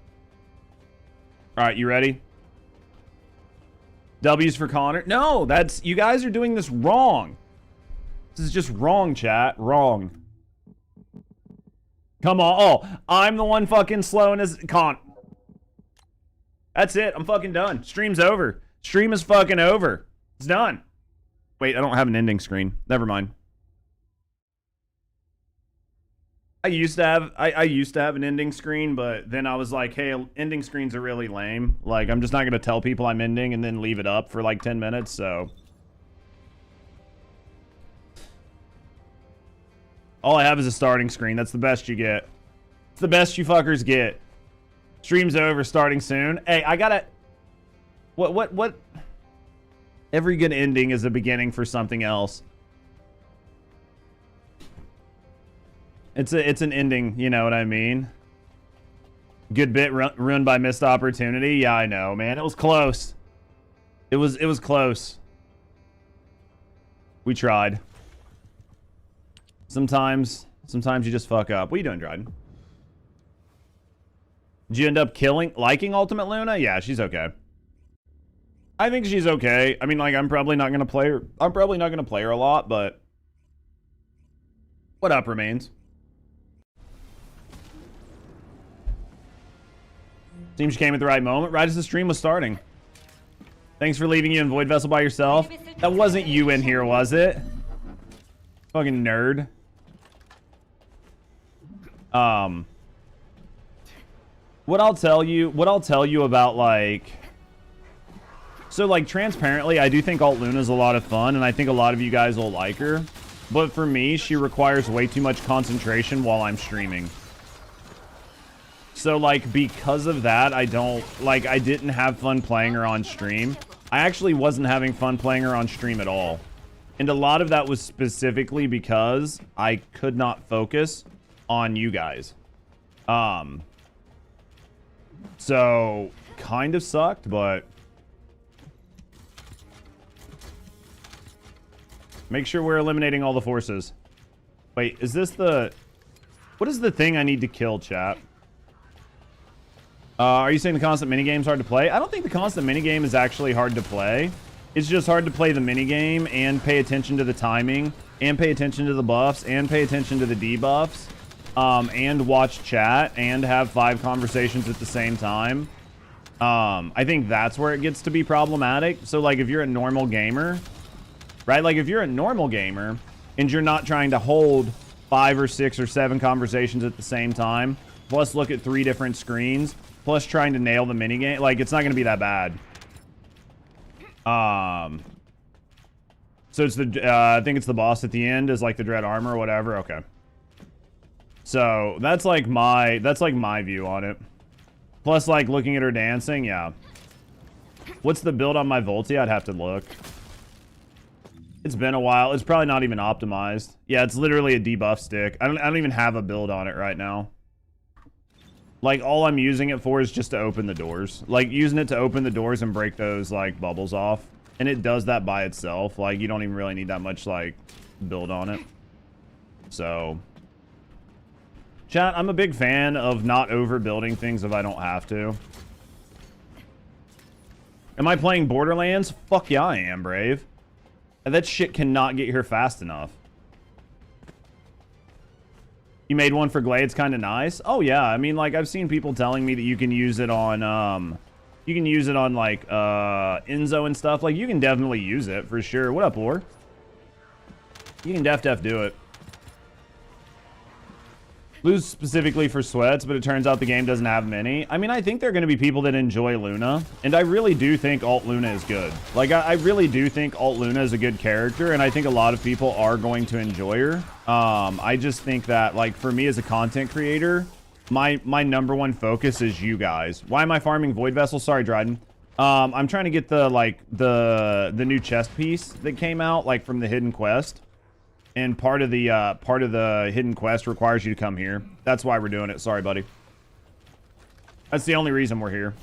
Alright, you ready? W's for Connor. No, you guys are doing this wrong. This is just wrong, chat. Wrong. Come on. Oh, I'm the one fucking slow in his That's it. I'm fucking done. Stream's over. Stream is fucking over. It's done. Wait, I don't have an ending screen. Never mind. I used to have an ending screen, but then I was like, hey, ending screens are really lame. Like, I'm just not going to tell people I'm ending and then leave it up for like 10 minutes, so. All I have is a starting screen. That's the best you get. It's the best you fuckers get. Stream's over, starting soon. Hey, I gotta... What? Every good ending is a beginning for something else. It's an ending, you know what I mean? Good bit ruined by missed opportunity. Yeah, I know, man. It was close. It was close. We tried. Sometimes you just fuck up. What are you doing, Dryden? Did you end up liking Ultimate Luna? Yeah, she's okay. I think she's okay. I mean, like, I'm probably not gonna play her. I'm probably not gonna play her a lot, but what up remains. Seems you came at the right moment, right as the stream was starting. Thanks for leaving you in Void Vessel by yourself. That wasn't you in here, was it? Fucking nerd. What I'll tell you about, like... So, like, transparently, I do think Alt Luna's a lot of fun, and I think a lot of you guys will like her. But for me, she requires way too much concentration while I'm streaming. So, like, because of that, I didn't have fun playing her on stream. I actually wasn't having fun playing her on stream at all. And a lot of that was specifically because I could not focus on you guys. So, kind of sucked, but... Make sure we're eliminating all the forces. Wait, is this the... What is the thing I need to kill, chat? Are you saying the constant minigame's hard to play? I don't think the constant minigame is actually hard to play. It's just hard to play the minigame and pay attention to the timing, and pay attention to the buffs, and pay attention to the debuffs, and watch chat, and have 5 conversations at the same time. I think that's where it gets to be problematic. So, like, if you're a normal gamer, right? Like, if you're a normal gamer, and you're not trying to hold 5 or 6 or 7 conversations at the same time, plus look at 3 different screens, plus trying to nail the minigame, like, it's not going to be that bad. So it's the, I think it's the boss at the end is like the dread armor or whatever. Okay. So that's like my view on it. Plus, like, looking at her dancing, yeah. What's the build on my Volti? I'd have to look. It's been a while. It's probably not even optimized. Yeah, it's literally a debuff stick. I don't even have a build on it right now. Like, all I'm using it for is just to open the doors. Like, using it to open the doors and break those, like, bubbles off. And it does that by itself. Like, you don't even really need that much, like, build on it. So... Chat, I'm a big fan of not overbuilding things if I don't have to. Am I playing Borderlands? Fuck yeah, I am, Brave. That shit cannot get here fast enough. You made one for Glade, it's kind of nice. Oh yeah, I mean, like, I've seen people telling me that you can use it on, like, Enzo and stuff. Like, you can definitely use it, for sure. What up, War? You can def do it. Lose specifically for sweats, but it turns out the game doesn't have many. I mean, I think there are going to be people that enjoy Luna, and I really do think Alt Luna is good. Like, I really do think Alt Luna is a good character, and I think a lot of people are going to enjoy her. I just think that, like, for me as a content creator, my number one focus is you guys. Why am I farming Void Vessel? Sorry, Dryden. I'm trying to get the, like, the new chest piece that came out, like, from the hidden quest. And part of the hidden quest requires you to come here. That's why we're doing it. Sorry, buddy. That's the only reason we're here.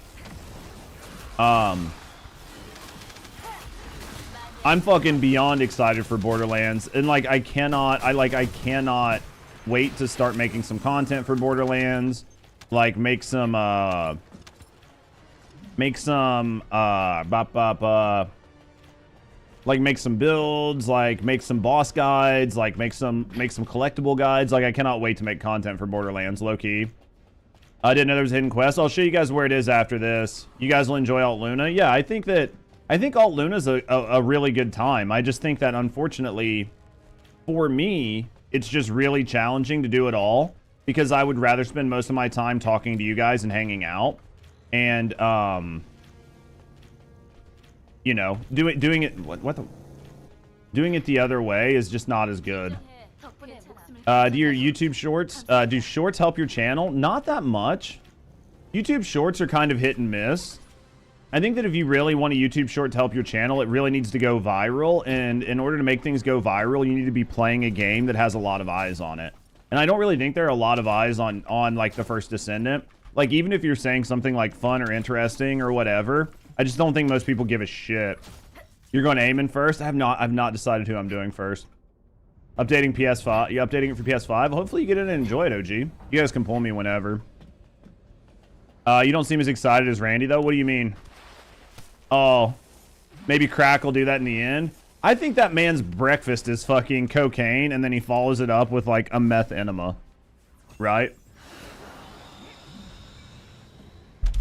I'm fucking beyond excited for Borderlands. And, like, I cannot wait to start making some content for Borderlands. Like, make some builds, like, make some boss guides, like, make some collectible guides. Like, I cannot wait to make content for Borderlands, low-key. I didn't know there was a hidden quest. I'll show you guys where it is after this. You guys will enjoy Alt Luna. Yeah, I think Alt Luna's a really good time. I just think that, unfortunately, for me, it's just really challenging to do it all, because I would rather spend most of my time talking to you guys and hanging out. And, you know, doing it the other way is just not as good. Do your YouTube shorts, do shorts help your channel? Not that much. YouTube shorts are kind of hit and miss. I think that if you really want a YouTube short to help your channel, it really needs to go viral. And in order to make things go viral, you need to be playing a game that has a lot of eyes on it. And I don't really think there are a lot of eyes on like the First Descendant. Like, even if you're saying something like fun or interesting or whatever, I just don't think most people give a shit. You're going Eamon first? I've not decided who I'm doing first. Updating PS5. You updating it for PS5? Hopefully you get it and enjoy it, OG. You guys can pull me whenever. You don't seem as excited as Randy, though. What do you mean? Oh, maybe Crack will do that in the end. I think that man's breakfast is fucking cocaine, and then he follows it up with, like, a meth enema. Right?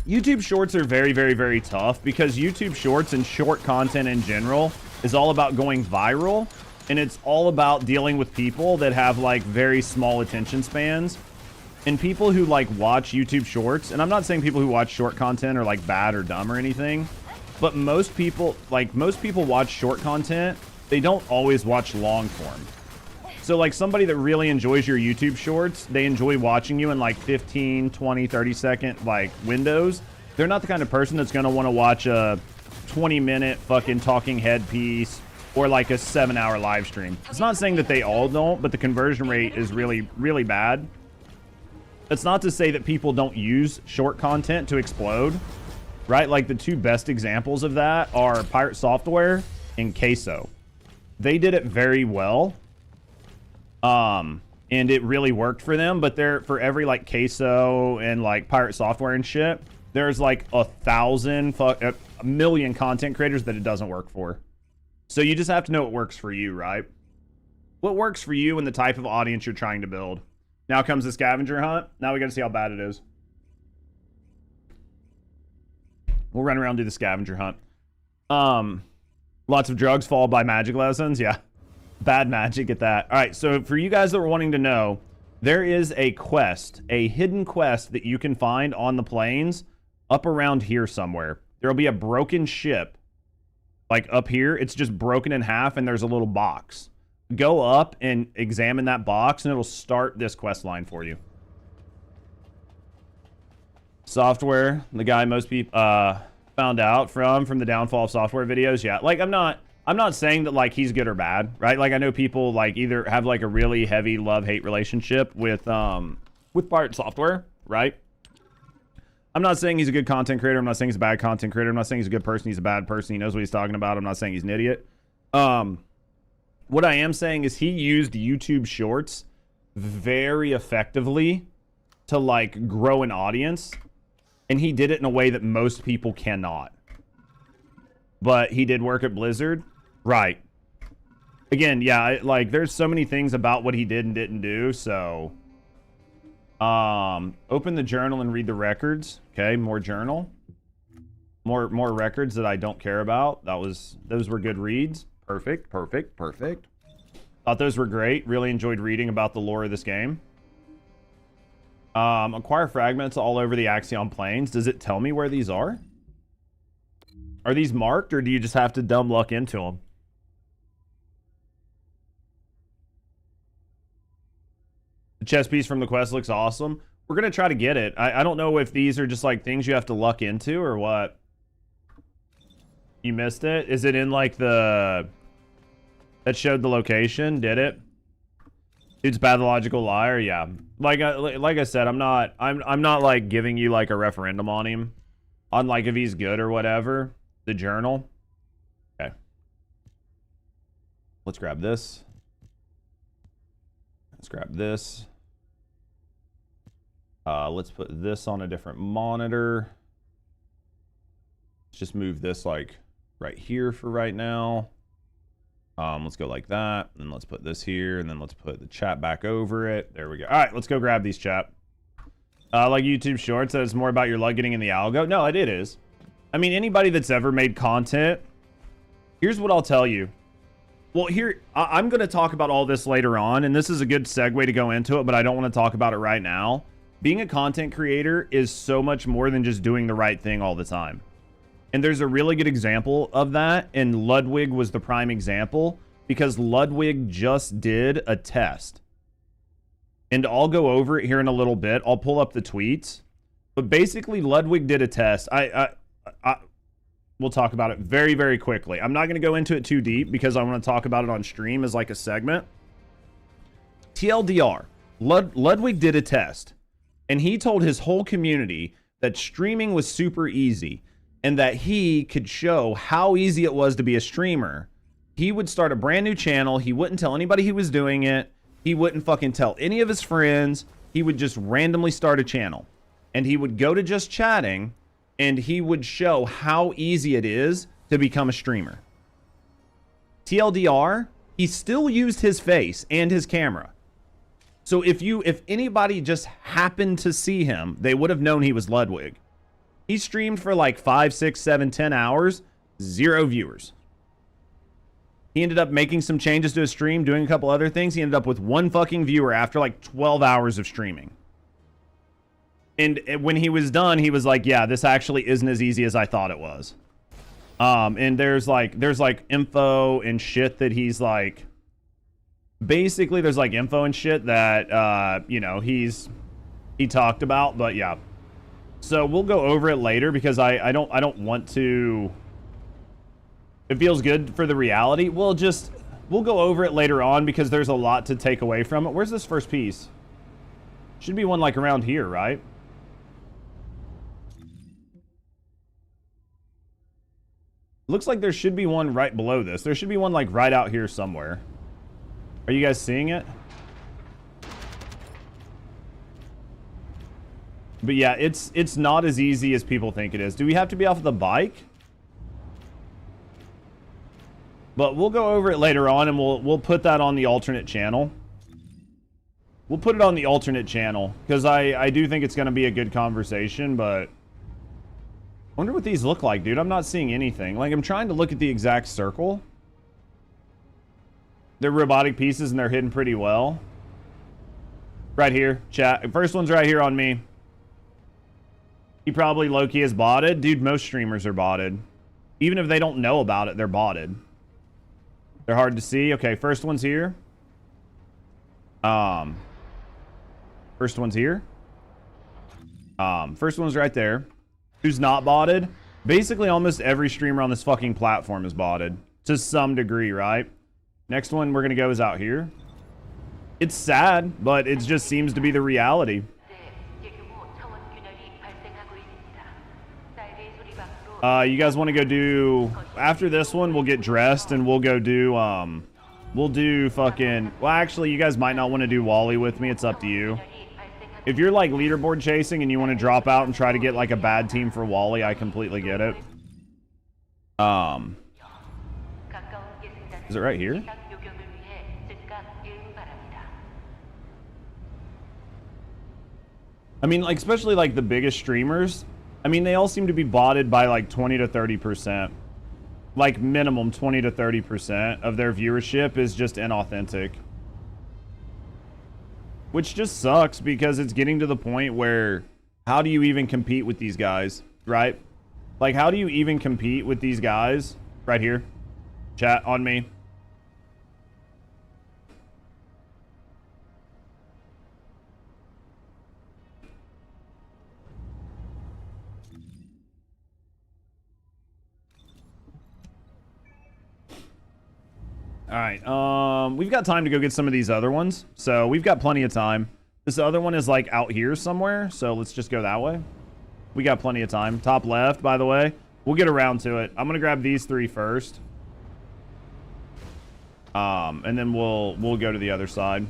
YouTube shorts are very, very, very tough, because YouTube shorts and short content in general is all about going viral, and it's all about dealing with people that have, like, very small attention spans. And people who, like, watch YouTube shorts, and I'm not saying people who watch short content are, like, bad or dumb or anything, but most people watch short content. They don't always watch long form. So like somebody that really enjoys your YouTube shorts, they enjoy watching you in like 15, 20, 30 second like windows. They're not the kind of person that's going to want to watch a 20-minute fucking talking head piece or like a 7-hour live stream. It's not saying that they all don't, but the conversion rate is really, really bad. It's not to say that people don't use short content to explode, right? Like the two best examples of that are Pirate Software and Queso. They did it very well. And it really worked for them, but for every like Queso and like Pirate Software and shit, there's like a million content creators that it doesn't work for. So you just have to know what works for you, right? What works for you and the type of audience you're trying to build. Now comes the scavenger hunt. Now we got to see how bad it is. We'll run around and do the scavenger hunt. Lots of drugs followed by magic lessons. Yeah. Bad magic at that. All right. So for you guys that were wanting to know, there is a quest, a hidden quest that you can find on the plains up around here somewhere. There'll be a broken ship like up here. It's just broken in half and there's a little box. Go up and examine that box and it'll start this quest line for you. Software, the guy most people found out from the downfall of software videos. Yeah, like I'm not saying that like he's good or bad, right? Like I know people like either have like a really heavy love-hate relationship with Pirate Software, right? I'm not saying he's a good content creator. I'm not saying he's a bad content creator. I'm not saying he's a good person. He's a bad person. He knows what he's talking about. I'm not saying he's an idiot. What I am saying is he used YouTube Shorts very effectively to like grow an audience, and he did it in a way that most people cannot. But he did work at Blizzard, right? Again, yeah, like there's so many things about what he did and didn't do. So, open the journal and read the records. Okay, more journal, more records that I don't care about. Those were good reads. Perfect. Thought those were great. Really enjoyed reading about the lore of this game. Acquire fragments all over the Axiom Plains. Does it tell me where these are? Are these marked, or do you just have to dumb luck into them? The chess piece from the quest looks awesome. We're going to try to get it. I don't know if these are just like things you have to luck into or what. You missed it? Is it in like the... that showed the location? Did it? Dude's pathological liar. Yeah. Like I said, I'm not like giving you like a referendum on him, on like if he's good or whatever. The journal. Okay. Let's grab this. Let's grab this. Let's put this on a different monitor. Let's just move this like right here for right now. Let's go like that, and let's put this here, and then let's put the chat back over it. There we go. All right, let's go grab these, chat. Like YouTube Shorts, that it's more about your luck getting in the algo. No, it is. I mean, anybody that's ever made content, here's what I'll tell you. Well, here, I'm going to talk about all this later on, and this is a good segue to go into it, but I don't want to talk about it right now. Being a content creator is so much more than just doing the right thing all the time. And there's a really good example of that, and Ludwig was the prime example, because Ludwig just did a test. And I'll go over it here in a little bit. I'll pull up the tweets. But basically, Ludwig did a test. We'll talk about it very, very quickly. I'm not going to go into it too deep, because I want to talk about it on stream as like a segment. TLDR, Ludwig did a test. And he told his whole community that streaming was super easy, and that he could show how easy it was to be a streamer. He would start a brand new channel. He wouldn't tell anybody he was doing it. He wouldn't fucking tell any of his friends. He would just randomly start a channel. And he would go to just chatting, and he would show how easy it is to become a streamer. TLDR, he still used his face and his camera. So if anybody just happened to see him, they would have known he was Ludwig. He streamed for like 5, 6, 7, 10 hours, 0 viewers. He ended up making some changes to his stream, doing a couple other things. He ended up with 1 fucking viewer after like 12 hours of streaming. And when he was done, he was like, yeah, this actually isn't as easy as I thought it was. And there's like info and shit that he's like basically there's like info and shit that you know, he talked about, but yeah. So we'll go over it later because I don't want to. It feels good for the reality. We'll go over it later on because there's a lot to take away from it. Where's this first piece? Should be one like around here, right? Looks like there should be one right below this. There should be one like right out here somewhere. Are you guys seeing it? But yeah, it's not as easy as people think it is. Do we have to be off of the bike? But we'll go over it later on, and we'll put that on the alternate channel. We'll put it on the alternate channel because I do think it's going to be a good conversation, but I wonder what these look like, dude. I'm not seeing anything. Like, I'm trying to look at the exact circle. They're robotic pieces, and they're hidden pretty well. Right here, chat. First one's right here on me. He probably low-key is botted. Dude, most streamers are botted. Even if they don't know about it, they're botted. They're hard to see. Okay, first one's here. First one's here. First one's right there. Who's not botted? Basically, almost every streamer on this fucking platform is botted. To some degree, right? Next one we're going to go is out here. It's sad, but it just seems to be the reality. You guys want to go do... After this one, we'll get dressed and we'll go do... We'll do fucking... Well, actually, you guys might not want to do Wally with me. It's up to you. If you're like leaderboard chasing and you want to drop out and try to get like a bad team for Wally, I completely get it. Is it right here? I mean, like, especially like the biggest streamers. I mean, they all seem to be botted by like 20 to 30%. Like minimum 20 to 30% of their viewership is just inauthentic. Which just sucks because it's getting to the point where how do you even compete with these guys, right? Like, how do you even compete with these guys? Right here. Chat on me. All right, we've got time to go get some of these other ones, so we've got plenty of time. This other one is like out here somewhere, so let's just go that way. We got plenty of time. Top left, by the way. We'll get around to it. I'm gonna grab these three first, and then we'll go to the other side.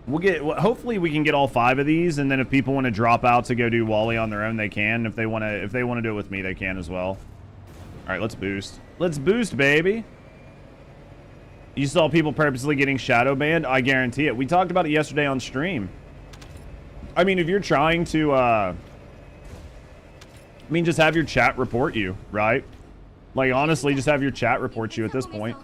We'll get. Hopefully, we can get all 5 of these, and then if people want to drop out to go do Wally on their own, they can. If they want to do it with me, they can as well. All right, let's boost. Let's boost, baby. You saw people purposely getting shadow banned? I guarantee it. We talked about it yesterday on stream. I mean, if you're trying to, I mean, just have your chat report you, right? Like, honestly, just have your chat report you at this point.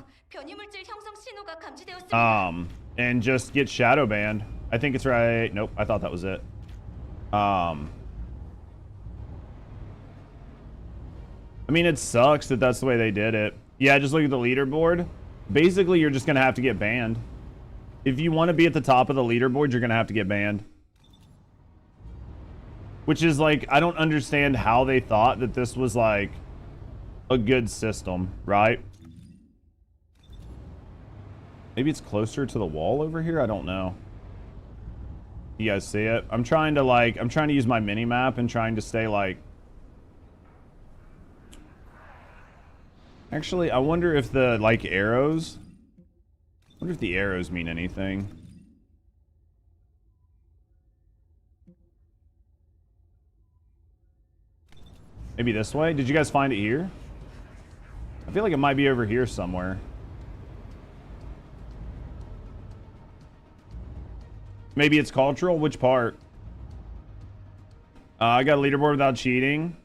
And just get shadow banned. I think it's right. Nope, I thought that was it. I mean, it sucks that that's the way they did it. Yeah, just look at the leaderboard. Basically, you're just going to have to get banned. If you want to be at the top of the leaderboard, you're going to have to get banned. Which is like, I don't understand how they thought that this was like a good system, right? Maybe it's closer to the wall over here? I don't know. You guys see it? I'm trying to use my mini map and trying to stay like... Actually, I wonder if the, like, arrows... I wonder if the arrows mean anything. Maybe this way? Did you guys find it here? I feel like it might be over here somewhere. Maybe it's cultural? Which part? I got a leaderboard without cheating.